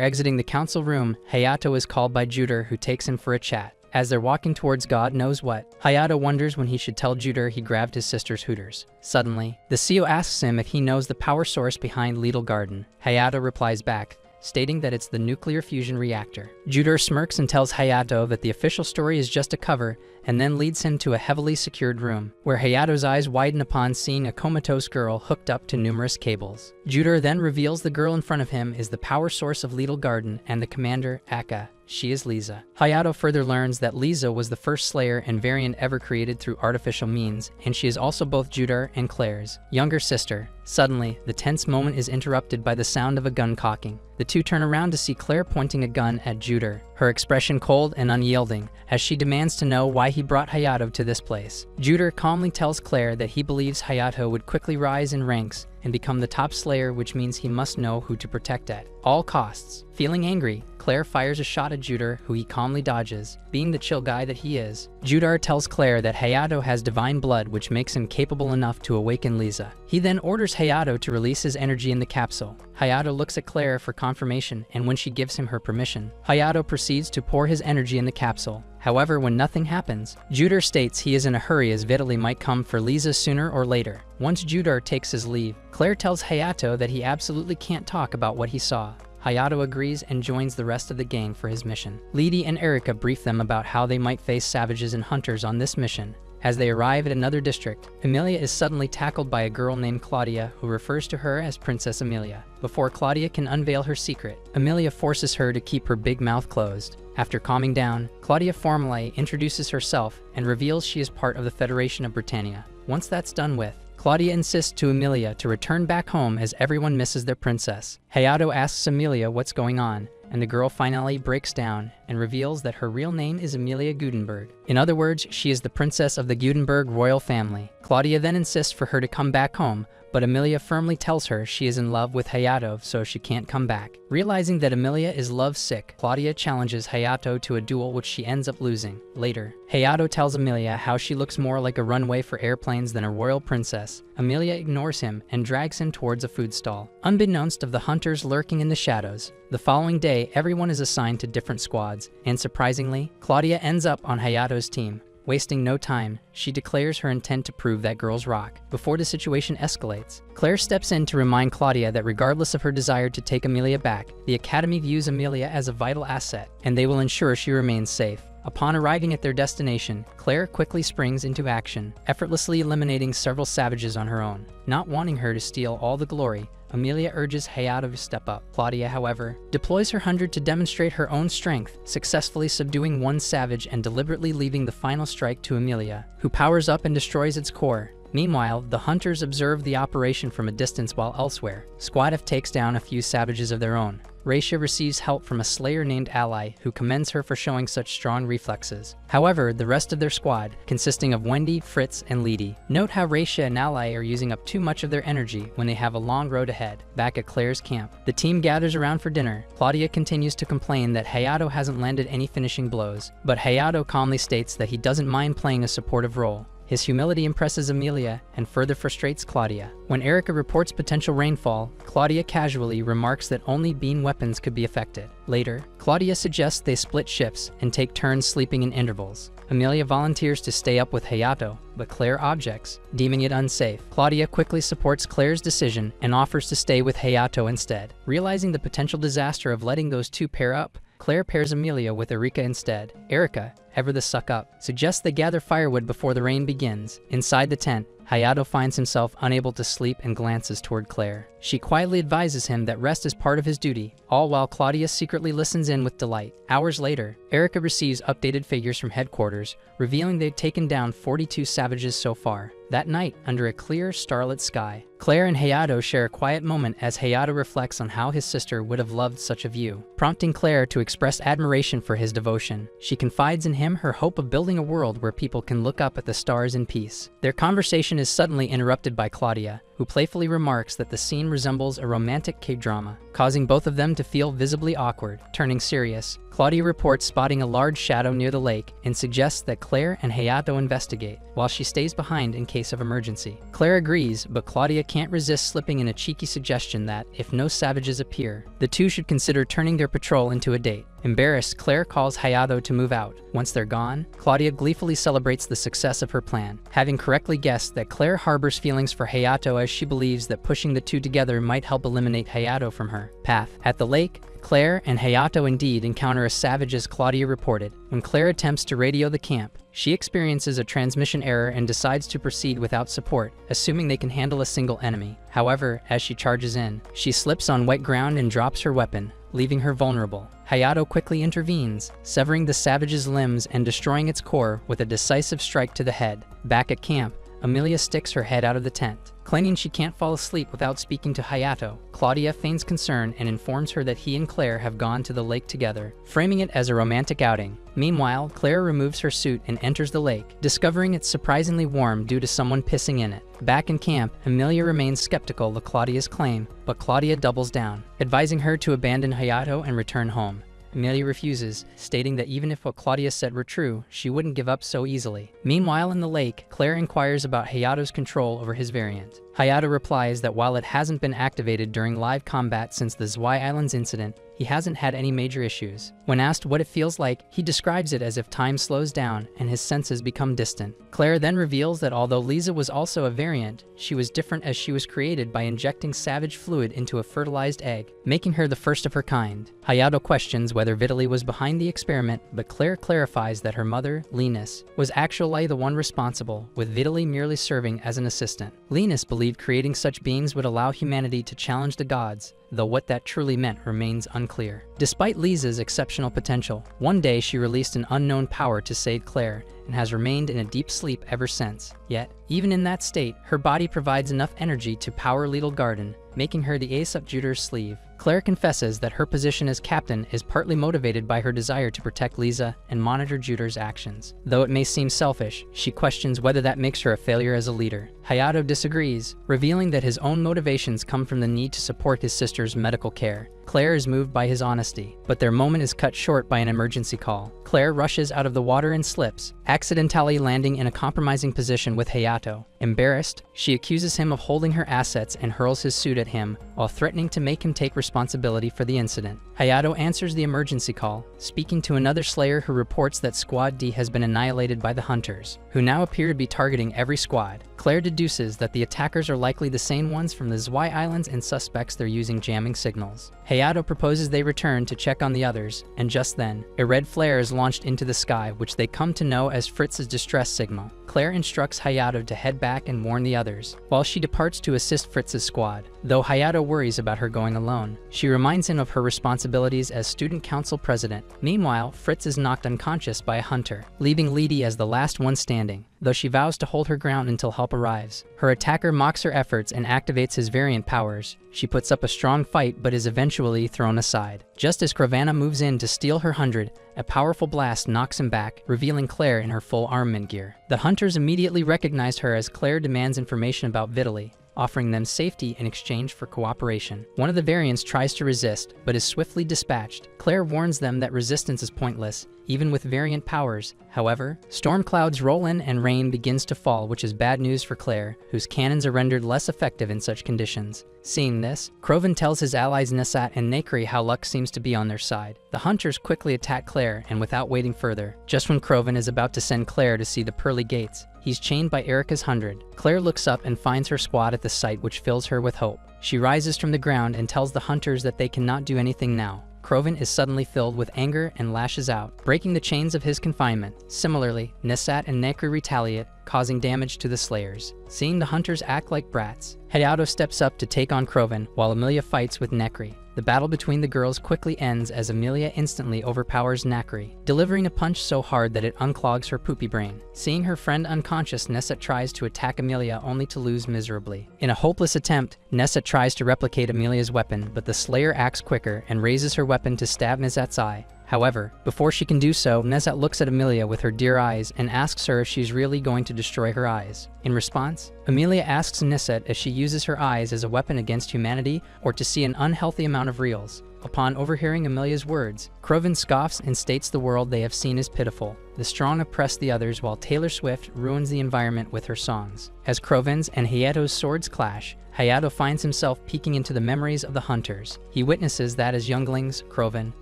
exiting the council room, Hayato is called by Juder, who takes him for a chat. As they're walking towards God knows what, Hayato wonders when he should tell Juder he grabbed his sister's hooters. Suddenly, the CEO asks him if he knows the power source behind Little Garden. Hayato replies back, stating that it's the nuclear fusion reactor. Juder smirks and tells Hayato that the official story is just a cover, and then leads him to a heavily secured room, where Hayato's eyes widen upon seeing a comatose girl hooked up to numerous cables. Juder then reveals the girl in front of him is the power source of Little Garden and the commander, Akka. She is Lisa. Hayato further learns that Lisa was the first Slayer and variant ever created through artificial means, and she is also both Juder and Claire's younger sister. Suddenly, the tense moment is interrupted by the sound of a gun cocking. The two turn around to see Claire pointing a gun at Juder, her expression cold and unyielding, as she demands to know why he brought Hayato to this place. Juder calmly tells Claire that he believes Hayato would quickly rise in ranks and become the top Slayer, which means he must know who to protect at all costs. Feeling angry, Claire fires a shot at Juder, who he calmly dodges. Being the chill guy that he is, Juder tells Claire that Hayato has divine blood, which makes him capable enough to awaken Lisa. He then orders Hayato to release his energy in the capsule. Hayato looks at Claire for confirmation, and when she gives him her permission, Hayato proceeds to pour his energy in the capsule. However, when nothing happens, Juder states he is in a hurry as Vitaly might come for Lisa sooner or later. Once Juder takes his leave, Claire tells Hayato that he absolutely can't talk about what he saw. Hayato agrees and joins the rest of the gang for his mission. Lady and Erika brief them about how they might face savages and hunters on this mission. As they arrive at another district, Amelia is suddenly tackled by a girl named Claudia, who refers to her as Princess Amelia. Before Claudia can unveil her secret, Amelia forces her to keep her big mouth closed. After calming down, Claudia formally introduces herself and reveals she is part of the Federation of Britannia. Once that's done with, Claudia insists to Amelia to return back home as everyone misses their princess. Hayato asks Amelia what's going on, and the girl finally breaks down and reveals that her real name is Amelia Gutenberg. In other words, she is the princess of the Gutenberg royal family. Claudia then insists for her to come back home, but Amelia firmly tells her she is in love with Hayato, so she can't come back. Realizing that Amelia is lovesick, Claudia challenges Hayato to a duel, which she ends up losing. Later, Hayato tells Amelia how she looks more like a runway for airplanes than a royal princess. Amelia ignores him and drags him towards a food stall, unbeknownst of the hunters lurking in the shadows. The following day, everyone is assigned to different squads, and surprisingly, Claudia ends up on Hayato's team. Wasting no time, she declares her intent to prove that girls rock. Before the situation escalates, Claire steps in to remind Claudia that regardless of her desire to take Amelia back, the Academy views Amelia as a vital asset, and they will ensure she remains safe. Upon arriving at their destination, Claire quickly springs into action, effortlessly eliminating several savages on her own. Not wanting her to steal all the glory, Amelia urges Hayato to step up. Claudia, however, deploys her 100 to demonstrate her own strength, successfully subduing one savage and deliberately leaving the final strike to Amelia, who powers up and destroys its core. Meanwhile, the hunters observe the operation from a distance while elsewhere. Squad F takes down a few savages of their own. Raisha receives help from a slayer named Ally, who commends her for showing such strong reflexes. However, the rest of their squad, consisting of Wendy, Fritz, and Leedy, note how Raisha and Ally are using up too much of their energy when they have a long road ahead. Back at Claire's camp, the team gathers around for dinner. Claudia continues to complain that Hayato hasn't landed any finishing blows, but Hayato calmly states that he doesn't mind playing a supportive role. His humility impresses Amelia and further frustrates Claudia. When Erica reports potential rainfall, Claudia casually remarks that only beam weapons could be affected. Later, Claudia suggests they split shifts and take turns sleeping in intervals. Amelia volunteers to stay up with Hayato, but Claire objects, deeming it unsafe. Claudia quickly supports Claire's decision and offers to stay with Hayato instead. Realizing the potential disaster of letting those two pair up, Claire pairs Amelia with Erika instead. Erica, ever the suck-up, suggests they gather firewood before the rain begins. Inside the tent, Hayato finds himself unable to sleep and glances toward Claire. She quietly advises him that rest is part of his duty, all while Claudia secretly listens in with delight. Hours later, Erica receives updated figures from headquarters, revealing they've taken down 42 savages so far. That night, under a clear, starlit sky, Claire and Hayato share a quiet moment as Hayato reflects on how his sister would have loved such a view, prompting Claire to express admiration for his devotion. She confides in him her hope of building a world where people can look up at the stars in peace. Their conversation is suddenly interrupted by Claudia, who playfully remarks that the scene resembles a romantic K-drama, causing both of them to feel visibly awkward. Turning serious, Claudia reports spotting a large shadow near the lake and suggests that Claire and Hayato investigate, while she stays behind in case of emergency. Claire agrees, but Claudia can't resist slipping in a cheeky suggestion that, if no savages appear, the two should consider turning their patrol into a date. Embarrassed, Claire calls Hayato to move out. Once they're gone, Claudia gleefully celebrates the success of her plan, having correctly guessed that Claire harbors feelings for Hayato as she believes that pushing the two together might help eliminate Hayato from her path. At the lake, Claire and Hayato indeed encounter a savage as Claudia reported. When Claire attempts to radio the camp, she experiences a transmission error and decides to proceed without support, assuming they can handle a single enemy. However, as she charges in, she slips on wet ground and drops her weapon, leaving her vulnerable. Hayato quickly intervenes, severing the savage's limbs and destroying its core with a decisive strike to the head. Back at camp, Amelia sticks her head out of the tent. Claiming she can't fall asleep without speaking to Hayato, Claudia feigns concern and informs her that he and Claire have gone to the lake together, framing it as a romantic outing. Meanwhile, Claire removes her suit and enters the lake, discovering it's surprisingly warm due to someone pissing in it. Back in camp, Amelia remains skeptical of Claudia's claim, but Claudia doubles down, advising her to abandon Hayato and return home. Amelia refuses, stating that even if what Claudia said were true, she wouldn't give up so easily. Meanwhile, in the lake, Claire inquires about Hayato's control over his variant. Hayato replies that while it hasn't been activated during live combat since the Zwei Islands incident, he hasn't had any major issues. When asked what it feels like, he describes it as if time slows down and his senses become distant. Claire then reveals that although Lisa was also a variant, she was different as she was created by injecting savage fluid into a fertilized egg, making her the first of her kind. Hayato questions whether Vitaly was behind the experiment, but Claire clarifies that her mother, Linus, was actually the one responsible, with Vitaly merely serving as an assistant. Linus believed creating such beings would allow humanity to challenge the gods, though what that truly meant remains unclear. Despite Lisa's exceptional potential, one day she released an unknown power to save Claire and has remained in a deep sleep ever since. Yet, even in that state, her body provides enough energy to power Little Garden, making her the ace up Juder's sleeve. Claire confesses that her position as captain is partly motivated by her desire to protect Lisa and monitor Juder's actions. Though it may seem selfish, she questions whether that makes her a failure as a leader. Hayato disagrees, revealing that his own motivations come from the need to support his sister's medical care. Claire is moved by his honesty, but their moment is cut short by an emergency call. Claire rushes out of the water and slips, accidentally landing in a compromising position with Hayato. Embarrassed, she accuses him of holding her assets and hurls his suit at him, while threatening to make him take responsibility for the incident. Hayato answers the emergency call, speaking to another Slayer who reports that Squad D has been annihilated by the Hunters, who now appear to be targeting every squad. Claire deduces that the attackers are likely the same ones from the Zwei Islands and suspects they're using jamming signals. Hayato proposes they return to check on the others, and just then, a red flare is launched into the sky, which they come to know as Fritz's distress signal. Claire instructs Hayato to head back and warn the others, while she departs to assist Fritz's squad. Though Hayato worries about her going alone, she reminds him of her responsibilities as student council president. Meanwhile, Fritz is knocked unconscious by a hunter, leaving Lydie as the last one standing, though she vows to hold her ground until help arrives. Her attacker mocks her efforts and activates his variant powers. She puts up a strong fight but is eventually thrown aside. Just as Kravana moves in to steal her 100, a powerful blast knocks him back, revealing Claire in her full armament gear. The hunters immediately recognize her as Claire demands information about Vitaly, offering them safety in exchange for cooperation. One of the variants tries to resist, but is swiftly dispatched. Claire warns them that resistance is pointless, even with variant powers. However, storm clouds roll in and rain begins to fall, which is bad news for Claire, whose cannons are rendered less effective in such conditions. Seeing this, Krovan tells his allies Nesat and Nakri how luck seems to be on their side. The hunters quickly attack Claire, and without waiting further, just when Krovan is about to send Claire to see the pearly gates, he's chained by Erica's 100. Claire looks up and finds her squad at the site, which fills her with hope. She rises from the ground and tells the hunters that they cannot do anything now. Krovan is suddenly filled with anger and lashes out, breaking the chains of his confinement. Similarly, Nesat and Nakri retaliate, causing damage to the Slayers. Seeing the hunters act like brats, Hayato steps up to take on Krovan, while Amelia fights with Nakri. The battle between the girls quickly ends as Amelia instantly overpowers Nakri, delivering a punch so hard that it unclogs her poopy brain. Seeing her friend unconscious, Nesat tries to attack Amelia only to lose miserably. In a hopeless attempt, Nesat tries to replicate Amelia's weapon, but the Slayer acts quicker and raises her weapon to stab Nesat's eye. However, before she can do so, Nesat looks at Amelia with her dear eyes and asks her if she's really going to destroy her eyes. In response, Amelia asks Nesat if she uses her eyes as a weapon against humanity or to see an unhealthy amount of reals. Upon overhearing Amelia's words, Krovan scoffs and states the world they have seen is pitiful. The strong oppress the others, while Taylor Swift ruins the environment with her songs. As Krovan's and Hayato's swords clash, Hayato finds himself peeking into the memories of the hunters. He witnesses that as younglings, Krovan,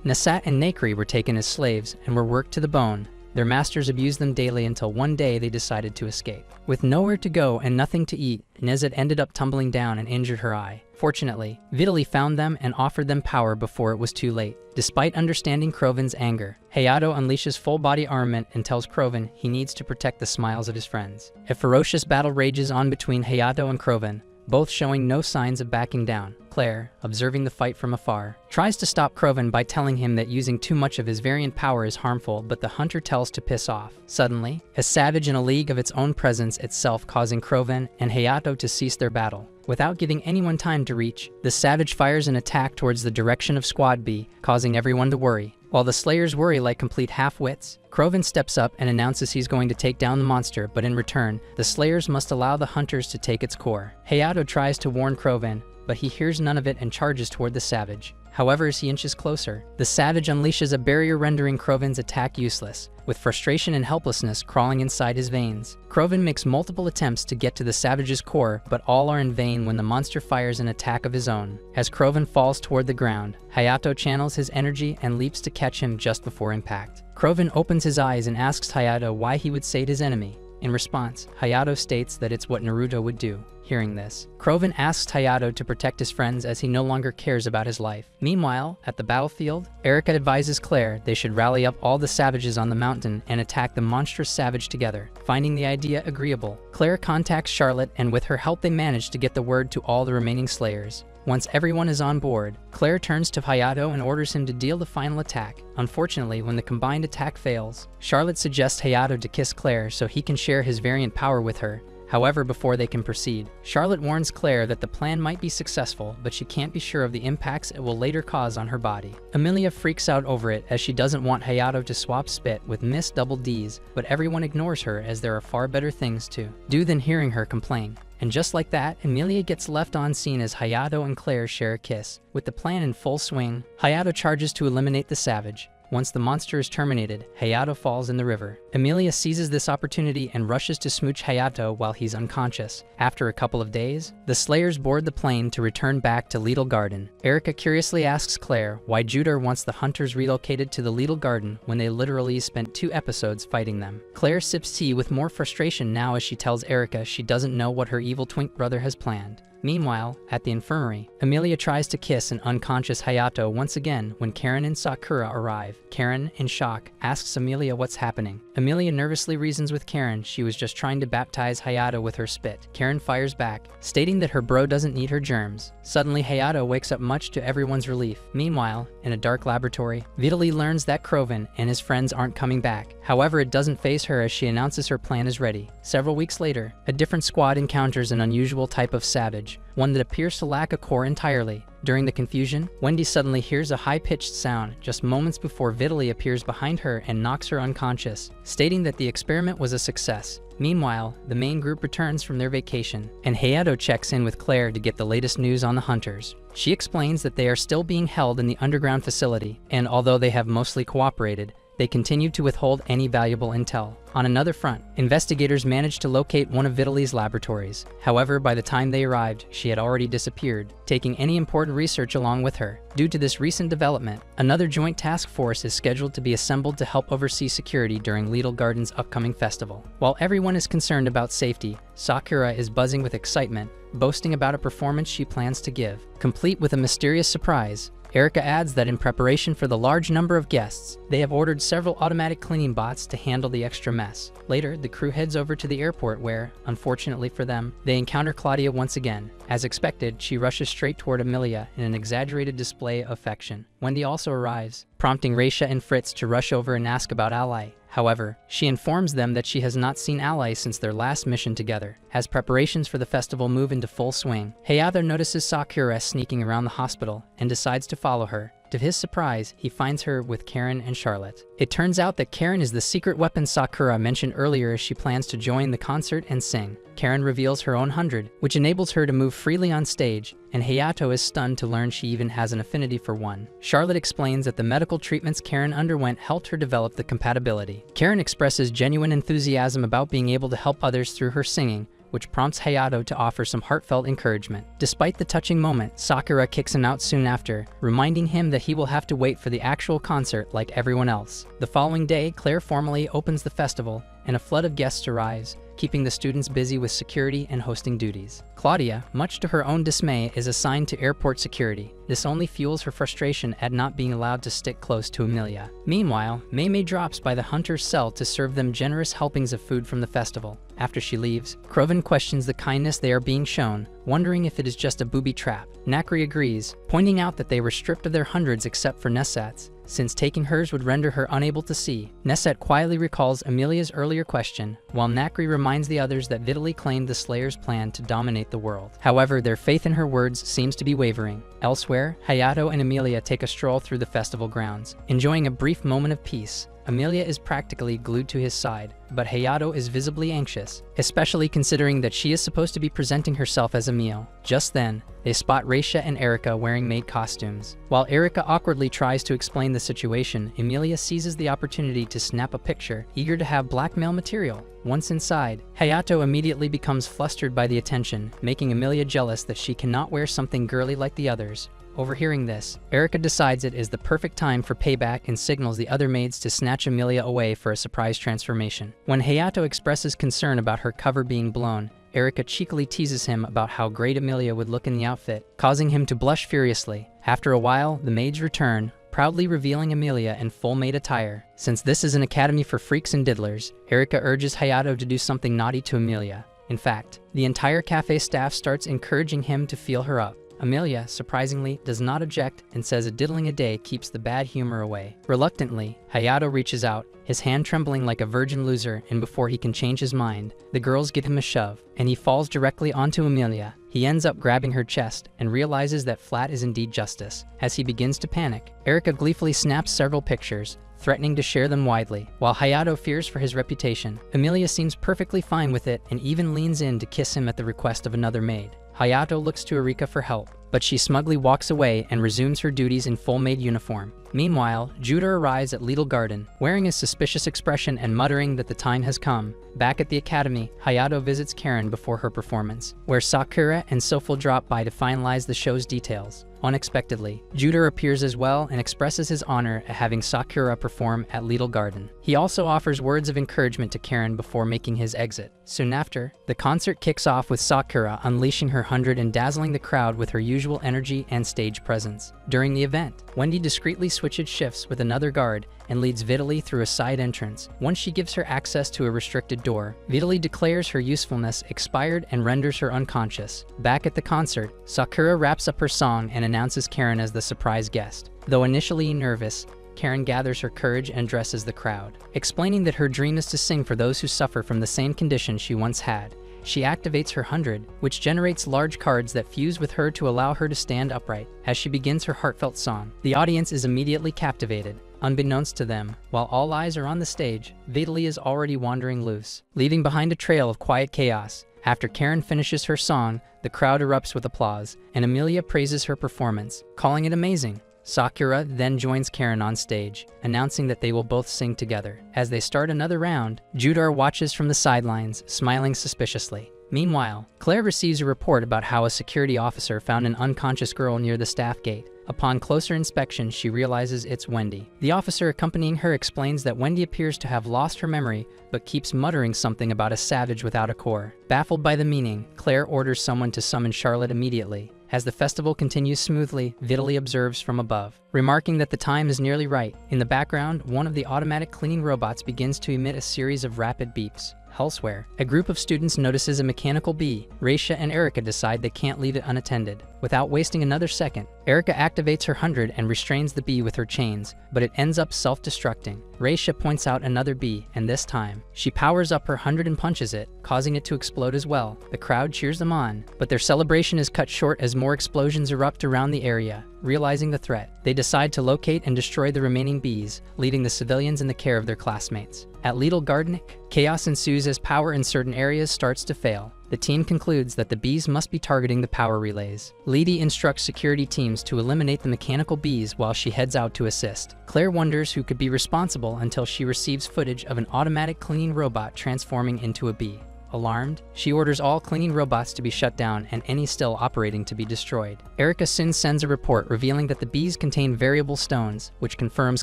Nesat, and Nakri were taken as slaves and were worked to the bone. Their masters abused them daily until one day they decided to escape. With nowhere to go and nothing to eat, Nezet ended up tumbling down and injured her eye. Fortunately, Vitaly found them and offered them power before it was too late. Despite understanding Krovan's anger, Hayato unleashes full-body armament and tells Krovan he needs to protect the smiles of his friends. A ferocious battle rages on between Hayato and Krovan, both showing no signs of backing down. Claire, observing the fight from afar, tries to stop Krovan by telling him that using too much of his variant power is harmful, but the hunter tells to piss off. Suddenly, a savage in a league of its own presence itself causing Krovan and Hayato to cease their battle. Without giving anyone time to reach, the savage fires an attack towards the direction of Squad B, causing everyone to worry. While the Slayers worry like complete half-wits, Krovan steps up and announces he's going to take down the monster, but in return, the Slayers must allow the hunters to take its core. Hayato tries to warn Krovan, but he hears none of it and charges toward the savage. However, as he inches closer, the savage unleashes a barrier rendering Krovan's attack useless, with frustration and helplessness crawling inside his veins. Krovan makes multiple attempts to get to the savage's core, but all are in vain when the monster fires an attack of his own. As Krovan falls toward the ground, Hayato channels his energy and leaps to catch him just before impact. Krovan opens his eyes and asks Hayato why he would save his enemy. In response, Hayato states that it's what Naruto would do. Hearing this, Krovan asks Hayato to protect his friends as he no longer cares about his life. Meanwhile, at the battlefield, Erika advises Claire they should rally up all the savages on the mountain and attack the monstrous savage together. Finding the idea agreeable, Claire contacts Charlotte, and with her help they manage to get the word to all the remaining Slayers. Once everyone is on board, Claire turns to Hayato and orders him to deal the final attack. Unfortunately, when the combined attack fails, Charlotte suggests Hayato to kiss Claire so he can share his variant power with her. However, before they can proceed, Charlotte warns Claire that the plan might be successful, but she can't be sure of the impacts it will later cause on her body. Amelia freaks out over it as she doesn't want Hayato to swap spit with Miss Double D's, but everyone ignores her as there are far better things to do than hearing her complain. And just like that, Amelia gets left on scene as Hayato and Claire share a kiss. With the plan in full swing, Hayato charges to eliminate the savage. Once the monster is terminated, Hayato falls in the river. Amelia seizes this opportunity and rushes to smooch Hayato while he's unconscious. After a couple of days, the Slayers board the plane to return back to Lidl Garden. Erika curiously asks Claire why Judah wants the hunters relocated to the Lidl Garden when they literally spent 2 episodes fighting them. Claire sips tea with more frustration now as she tells Erika she doesn't know what her evil twink brother has planned. Meanwhile, at the infirmary, Emilia tries to kiss an unconscious Hayato once again when Karen and Sakura arrive. Karen, in shock, asks Emilia what's happening. Emilia nervously reasons with Karen she was just trying to baptize Hayato with her spit. Karen fires back, stating that her bro doesn't need her germs. Suddenly, Hayato wakes up much to everyone's relief. Meanwhile, in a dark laboratory, Vitaly learns that Kroven and his friends aren't coming back. However, it doesn't faze her as she announces her plan is ready. Several weeks later, a different squad encounters an unusual type of savage, one that appears to lack a core entirely. During the confusion, Wendy suddenly hears a high-pitched sound just moments before Vitaly appears behind her and knocks her unconscious, stating that the experiment was a success. Meanwhile, the main group returns from their vacation, and Hayato checks in with Claire to get the latest news on the hunters. She explains that they are still being held in the underground facility, and although they have mostly cooperated, they continue to withhold any valuable intel. On another front, investigators managed to locate one of Vitaly's laboratories. However, by the time they arrived, she had already disappeared, taking any important research along with her. Due to this recent development, another joint task force is scheduled to be assembled to help oversee security during Little Garden's upcoming festival. While everyone is concerned about safety, Sakura is buzzing with excitement, boasting about a performance she plans to give. Complete with a mysterious surprise, Erica adds that in preparation for the large number of guests, they have ordered several automatic cleaning bots to handle the extra mess. Later, the crew heads over to the airport where, unfortunately for them, they encounter Claudia once again. As expected, she rushes straight toward Emilia in an exaggerated display of affection. Wendy also arrives, prompting Raisha and Fritz to rush over and ask about Ally. However, she informs them that she has not seen Ally since their last mission together. As preparations for the festival move into full swing, Hayato notices Sakura sneaking around the hospital and decides to follow her. To his surprise, he finds her with Karen and Charlotte. It turns out that Karen is the secret weapon Sakura mentioned earlier as she plans to join the concert and sing. Karen reveals her own 100, which enables her to move freely on stage, and Hayato is stunned to learn she even has an affinity for one. Charlotte explains that the medical treatments Karen underwent helped her develop the compatibility. Karen expresses genuine enthusiasm about being able to help others through her singing, which prompts Hayato to offer some heartfelt encouragement. Despite the touching moment, Sakura kicks him out soon after, reminding him that he will have to wait for the actual concert like everyone else. The following day, Claire formally opens the festival, and a flood of guests arrives, keeping the students busy with security and hosting duties. Claudia, much to her own dismay, is assigned to airport security. This only fuels her frustration at not being allowed to stick close to Emilia. Meanwhile, Mei drops by the hunter's cell to serve them generous helpings of food from the festival. After she leaves, Kroven questions the kindness they are being shown, wondering if it is just a booby trap. Nakri agrees, pointing out that they were stripped of their hundreds except for Nessat's, since taking hers would render her unable to see. Nessat quietly recalls Emilia's earlier question, while Nakri reminds the others that Vitaly claimed the Slayer's plan to dominate the world. However, their faith in her words seems to be wavering. Elsewhere, Hayato and Emilia take a stroll through the festival grounds. Enjoying a brief moment of peace, Emilia is practically glued to his side, but Hayato is visibly anxious, especially considering that she is supposed to be presenting herself as a meal. Just then, they spot Raisha and Erica wearing maid costumes. While Erica awkwardly tries to explain the situation, Emilia seizes the opportunity to snap a picture, eager to have blackmail material. Once inside, Hayato immediately becomes flustered by the attention, making Emilia jealous that she cannot wear something girly like the others. Overhearing this, Erica decides it is the perfect time for payback and signals the other maids to snatch Emilia away for a surprise transformation. When Hayato expresses concern about her cover being blown, Erica cheekily teases him about how great Emilia would look in the outfit, causing him to blush furiously. After a while, the maids return, proudly revealing Emilia in full maid attire. Since this is an academy for freaks and diddlers, Erica urges Hayato to do something naughty to Emilia. In fact, the entire cafe staff starts encouraging him to feel her up. Emilia, surprisingly, does not object and says a diddling a day keeps the bad humor away. Reluctantly, Hayato reaches out, his hand trembling like a virgin loser, and before he can change his mind, the girls give him a shove, and he falls directly onto Emilia. He ends up grabbing her chest and realizes that flat is indeed justice. As he begins to panic, Erica gleefully snaps several pictures, threatening to share them widely. While Hayato fears for his reputation, Emilia seems perfectly fine with it and even leans in to kiss him at the request of another maid. Hayato looks to Erika for help, but she smugly walks away and resumes her duties in full maid uniform. Meanwhile, Judah arrives at Little Garden, wearing a suspicious expression and muttering that the time has come. Back at the academy, Hayato visits Karen before her performance, where Sakura and Sofil drop by to finalize the show's details. Unexpectedly, Juder appears as well and expresses his honor at having Sakura perform at Little Garden. He also offers words of encouragement to Karen before making his exit. Soon after, the concert kicks off with Sakura unleashing her 100 and dazzling the crowd with her usual energy and stage presence. During the event, Wendy discreetly switches shifts with another guard and leads Vitaly through a side entrance. Once she gives her access to a restricted door, Vitaly declares her usefulness expired and renders her unconscious. Back at the concert, Sakura wraps up her song and announces Karen as the surprise guest. Though initially nervous, Karen gathers her courage and addresses the crowd, explaining that her dream is to sing for those who suffer from the same condition she once had. She activates her 100, which generates large cards that fuse with her to allow her to stand upright. As she begins her heartfelt song, the audience is immediately captivated. Unbeknownst to them, while all eyes are on the stage, Vitaly is already wandering loose, leaving behind a trail of quiet chaos. After Karen finishes her song, the crowd erupts with applause, and Amelia praises her performance, calling it amazing. Sakura then joins Karen on stage, announcing that they will both sing together. As they start another round, Juder watches from the sidelines, smiling suspiciously. Meanwhile, Claire receives a report about how a security officer found an unconscious girl near the staff gate. Upon closer inspection, she realizes it's Wendy. The officer accompanying her explains that Wendy appears to have lost her memory, but keeps muttering something about a savage without a core. Baffled by the meaning, Claire orders someone to summon Charlotte immediately. As the festival continues smoothly, Vitaly observes from above, remarking that the time is nearly right. In the background, one of the automatic cleaning robots begins to emit a series of rapid beeps. Elsewhere, a group of students notices a mechanical bee. Raisha and Erica decide they can't leave it unattended. Without wasting another second, Erica activates her 100 and restrains the bee with her chains, but it ends up self-destructing. Raisha points out another bee, and this time, she powers up her 100 and punches it, causing it to explode as well. The crowd cheers them on, but their celebration is cut short as more explosions erupt around the area. Realizing the threat, they decide to locate and destroy the remaining bees, leaving the civilians in the care of their classmates. At Little Garden, chaos ensues as power in certain areas starts to fail. The team concludes that the bees must be targeting the power relays. Lady instructs security teams to eliminate the mechanical bees while she heads out to assist. Claire wonders who could be responsible until she receives footage of an automatic cleaning robot transforming into a bee. Alarmed, she orders all cleaning robots to be shut down and any still operating to be destroyed. Erica soon sends a report revealing that the bees contain variable stones, which confirms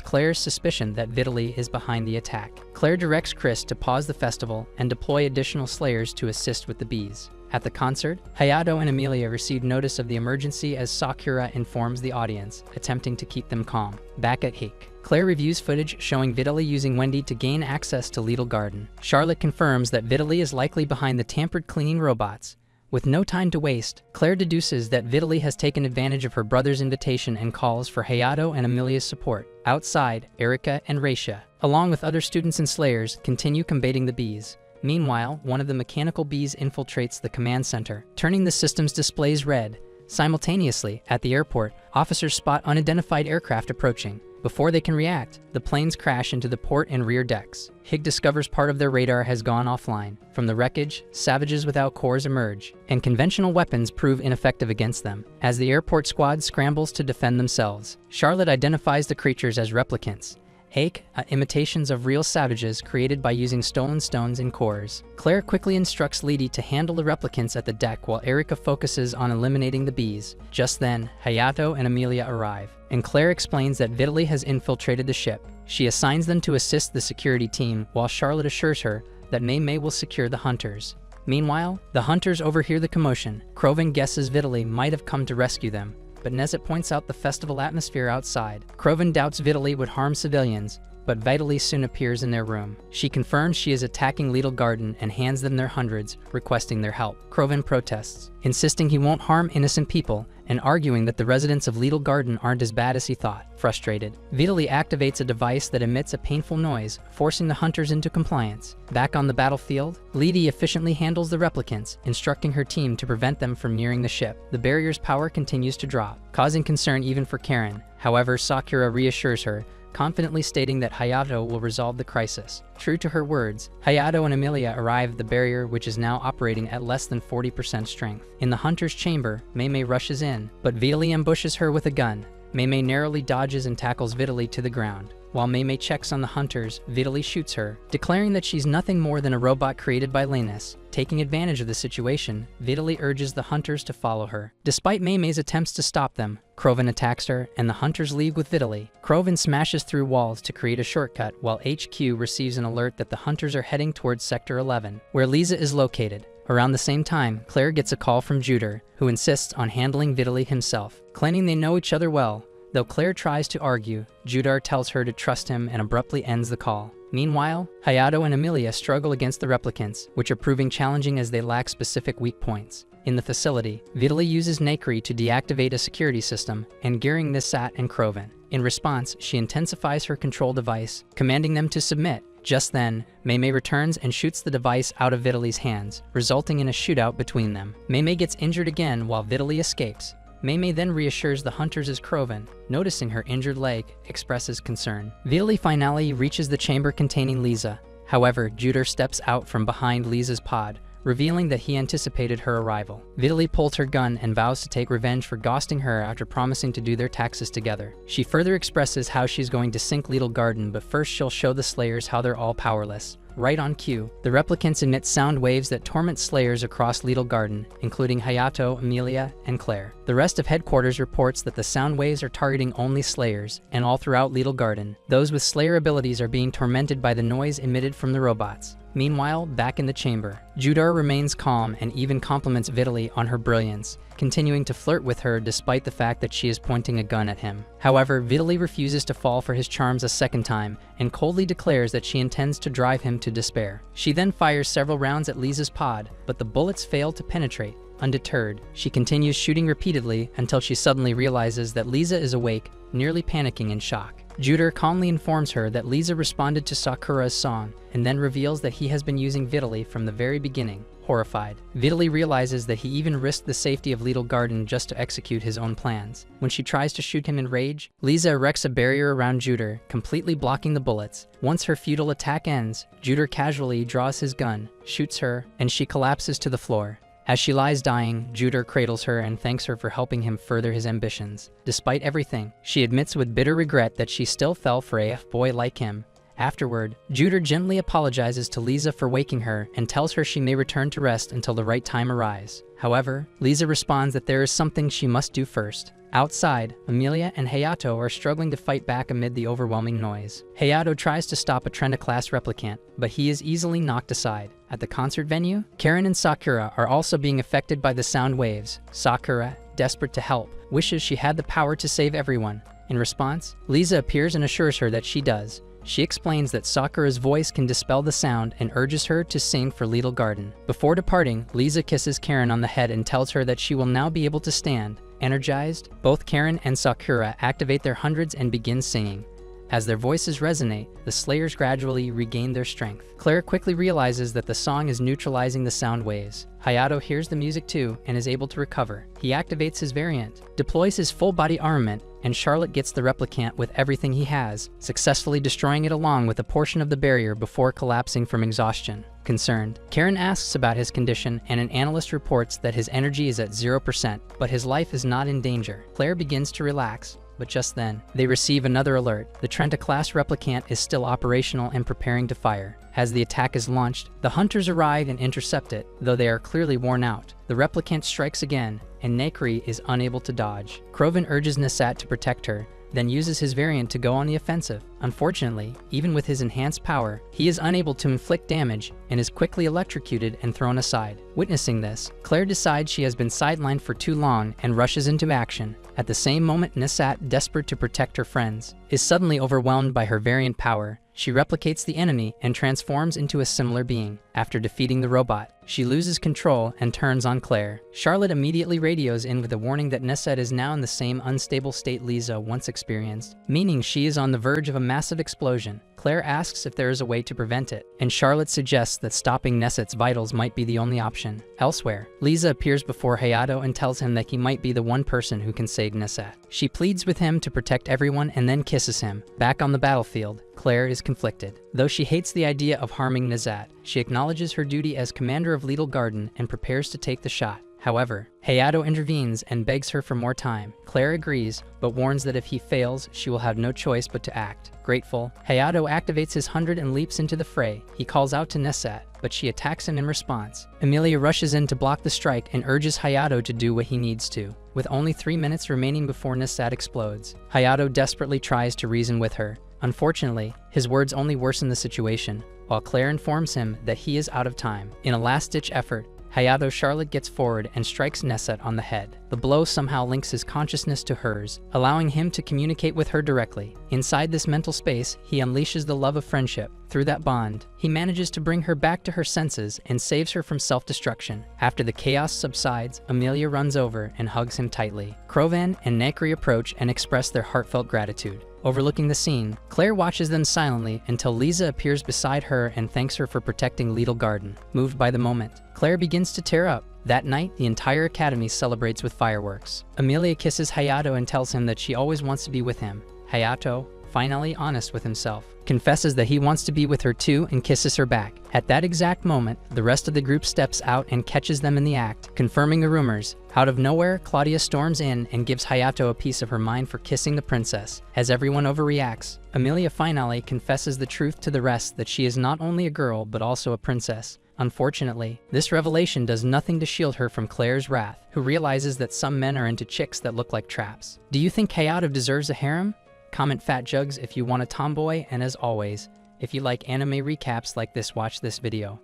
Claire's suspicion that Vitaly is behind the attack. Claire directs Chris to pause the festival and deploy additional slayers to assist with the bees. At the concert, Hayato and Amelia receive notice of the emergency as Sakura informs the audience, attempting to keep them calm. Back at Hake, Claire reviews footage showing Vitaly using Wendy to gain access to Little Garden. Charlotte confirms that Vitaly is likely behind the tampered cleaning robots. With no time to waste, Claire deduces that Vitaly has taken advantage of her brother's invitation and calls for Hayato and Amelia's support. Outside, Erica and Raisha, along with other students and slayers, continue combating the bees. Meanwhile, one of the mechanical bees infiltrates the command center, turning the system's displays red. Simultaneously, at the airport, officers spot unidentified aircraft approaching. Before they can react, the planes crash into the port and rear decks. Hig discovers part of their radar has gone offline. From the wreckage, savages without cores emerge, and conventional weapons prove ineffective against them. As the airport squad scrambles to defend themselves, Charlotte identifies the creatures as replicants. Hake, imitations of real savages created by using stolen stones and cores. Claire quickly instructs Lady to handle the replicants at the deck while Erica focuses on eliminating the bees. Just then, Hayato and Amelia arrive, and Claire explains that Vitaly has infiltrated the ship. She assigns them to assist the security team, while Charlotte assures her that Mei will secure the hunters. Meanwhile, the hunters overhear the commotion. Kroven guesses Vitaly might have come to rescue them, but Nezet points out the festival atmosphere outside. Kroven doubts Vitaly would harm civilians, but Vitaly soon appears in their room. She confirms she is attacking Little Garden and hands them their hundreds, requesting their help. Kroven protests, insisting he won't harm innocent people and arguing that the residents of Little Garden aren't as bad as he thought. Frustrated, Vitaly activates a device that emits a painful noise, forcing the hunters into compliance. Back on the battlefield, Lady efficiently handles the replicants, instructing her team to prevent them from nearing the ship. The barrier's power continues to drop, causing concern even for Karen. However, Sakura reassures her, confidently stating that Hayato will resolve the crisis. True to her words, Hayato and Amelia arrive at the barrier, which is now operating at less than 40% strength. In the hunter's chamber, Mei rushes in, but Vitaly ambushes her with a gun. Mei narrowly dodges and tackles Vitaly to the ground. While Mei checks on the hunters, Vitaly shoots her, declaring that she's nothing more than a robot created by Lanus. Taking advantage of the situation, Vitaly urges the hunters to follow her. Despite Mei's attempts to stop them, Kroven attacks her, and the hunters leave with Vitaly. Kroven smashes through walls to create a shortcut, while HQ receives an alert that the hunters are heading towards Sector 11, where Lisa is located. Around the same time, Claire gets a call from Juder, who insists on handling Vitaly himself, claiming they know each other well. Though Claire tries to argue, Judar tells her to trust him and abruptly ends the call. Meanwhile, Hayato and Amelia struggle against the replicants, which are proving challenging as they lack specific weak points. In the facility, Vitaly uses Nakri to deactivate a security system, engearing Nisat and Kroven. In response, she intensifies her control device, commanding them to submit. Just then, Mei returns and shoots the device out of Vitaly's hands, resulting in a shootout between them. Mei gets injured again while Vitaly escapes. Mei then reassures the hunters as Kroven, noticing her injured leg, expresses concern. Vitaly finally reaches the chamber containing Lisa. However, Juder steps out from behind Lisa's pod, revealing that he anticipated her arrival. Vitaly pulls her gun and vows to take revenge for ghosting her after promising to do their taxes together. She further expresses how she's going to sink Little Garden, but first she'll show the Slayers how they're all powerless. Right on cue, the replicants emit sound waves that torment Slayers across Little Garden, including Hayato, Amelia, and Claire. The rest of headquarters reports that the sound waves are targeting only Slayers, and all throughout Little Garden, those with Slayer abilities are being tormented by the noise emitted from the robots. Meanwhile, back in the chamber, Judar remains calm and even compliments Vitaly on her brilliance, continuing to flirt with her despite the fact that she is pointing a gun at him. However, Vitaly refuses to fall for his charms a second time and coldly declares that she intends to drive him to despair. She then fires several rounds at Lisa's pod, but the bullets fail to penetrate. Undeterred, she continues shooting repeatedly until she suddenly realizes that Lisa is awake, nearly panicking in shock. Juder calmly informs her that Lisa responded to Sakura's song, and then reveals that he has been using Vitaly from the very beginning. Horrified, Vitaly realizes that he even risked the safety of Little Garden just to execute his own plans. When she tries to shoot him in rage, Lisa erects a barrier around Juder, completely blocking the bullets. Once her futile attack ends, Juder casually draws his gun, shoots her, and she collapses to the floor. As she lies dying, Juder cradles her and thanks her for helping him further his ambitions. Despite everything, she admits with bitter regret that she still fell for a boy like him. Afterward, Juder gently apologizes to Lisa for waking her and tells her she may return to rest until the right time arrives. However, Lisa responds that there is something she must do first. Outside, Amelia and Hayato are struggling to fight back amid the overwhelming noise. Hayato tries to stop a Trenda-class replicant, but he is easily knocked aside. At the concert venue, Karen and Sakura are also being affected by the sound waves. Sakura, desperate to help, wishes she had the power to save everyone. In response, Lisa appears and assures her that she does. She explains that Sakura's voice can dispel the sound and urges her to sing for Little Garden. Before departing, Lisa kisses Karen on the head and tells her that she will now be able to stand. Energized, both Karen and Sakura activate their hundreds and begin singing. As their voices resonate, the Slayers gradually regain their strength. Claire quickly realizes that the song is neutralizing the sound waves. Hayato hears the music too and is able to recover. He activates his variant, deploys his full-body armament, and Charlotte gets the replicant with everything he has, successfully destroying it along with a portion of the barrier before collapsing from exhaustion. Concerned, Karen asks about his condition and an analyst reports that his energy is at 0%, but his life is not in danger. Claire begins to relax, but just then, they receive another alert. The Trenta-class replicant is still operational and preparing to fire. As the attack is launched, the hunters arrive and intercept it, though they are clearly worn out. The replicant strikes again, and Nakri is unable to dodge. Kroven urges Nisat to protect her, then uses his variant to go on the offensive. Unfortunately, even with his enhanced power, he is unable to inflict damage and is quickly electrocuted and thrown aside. Witnessing this, Claire decides she has been sidelined for too long and rushes into action. At the same moment, Nisat, desperate to protect her friends, is suddenly overwhelmed by her variant power. She replicates the enemy and transforms into a similar being. After defeating the robot, she loses control and turns on Claire. Charlotte immediately radios in with a warning that Nisat is now in the same unstable state Lisa once experienced, meaning she is on the verge of a massive explosion. Claire asks if there is a way to prevent it, and Charlotte suggests that stopping Nisat's vitals might be the only option. Elsewhere, Lisa appears before Hayato and tells him that he might be the one person who can save Nisat. She pleads with him to protect everyone and then kisses him. Back on the battlefield, Claire is conflicted. Though she hates the idea of harming Nisat, she acknowledges her duty as commander of Little Garden and prepares to take the shot. However, Hayato intervenes and begs her for more time. Claire agrees, but warns that if he fails, she will have no choice but to act. Grateful, Hayato activates his 100 and leaps into the fray. He calls out to Nesat, but she attacks him in response. Emilia rushes in to block the strike and urges Hayato to do what he needs to. With only 3 minutes remaining before Nesat explodes, Hayato desperately tries to reason with her. Unfortunately, his words only worsen the situation, while Claire informs him that he is out of time. In a last-ditch effort, Hayato Charlotte gets forward and strikes Nesat on the head. The blow somehow links his consciousness to hers, allowing him to communicate with her directly. Inside this mental space, he unleashes the love of friendship. Through that bond, he manages to bring her back to her senses and saves her from self-destruction. After the chaos subsides, Emilia runs over and hugs him tightly. Krovan and Nakri approach and express their heartfelt gratitude. Overlooking the scene, Claire watches them silently until Lisa appears beside her and thanks her for protecting Lidl Garden. Moved by the moment, Claire begins to tear up. That night, the entire academy celebrates with fireworks. Emilia kisses Hayato and tells him that she always wants to be with him. Hayato, finally honest with himself, confesses that he wants to be with her too and kisses her back. At that exact moment, the rest of the group steps out and catches them in the act, confirming the rumors. Out of nowhere, Claudia storms in and gives Hayato a piece of her mind for kissing the princess. As everyone overreacts, Emilia finally confesses the truth to the rest that she is not only a girl but also a princess. Unfortunately, this revelation does nothing to shield her from Claire's wrath, who realizes that some men are into chicks that look like traps. Do you think Hayato deserves a harem? Comment Fat Jugs if you want a tomboy, and as always, if you like anime recaps like this, watch this video.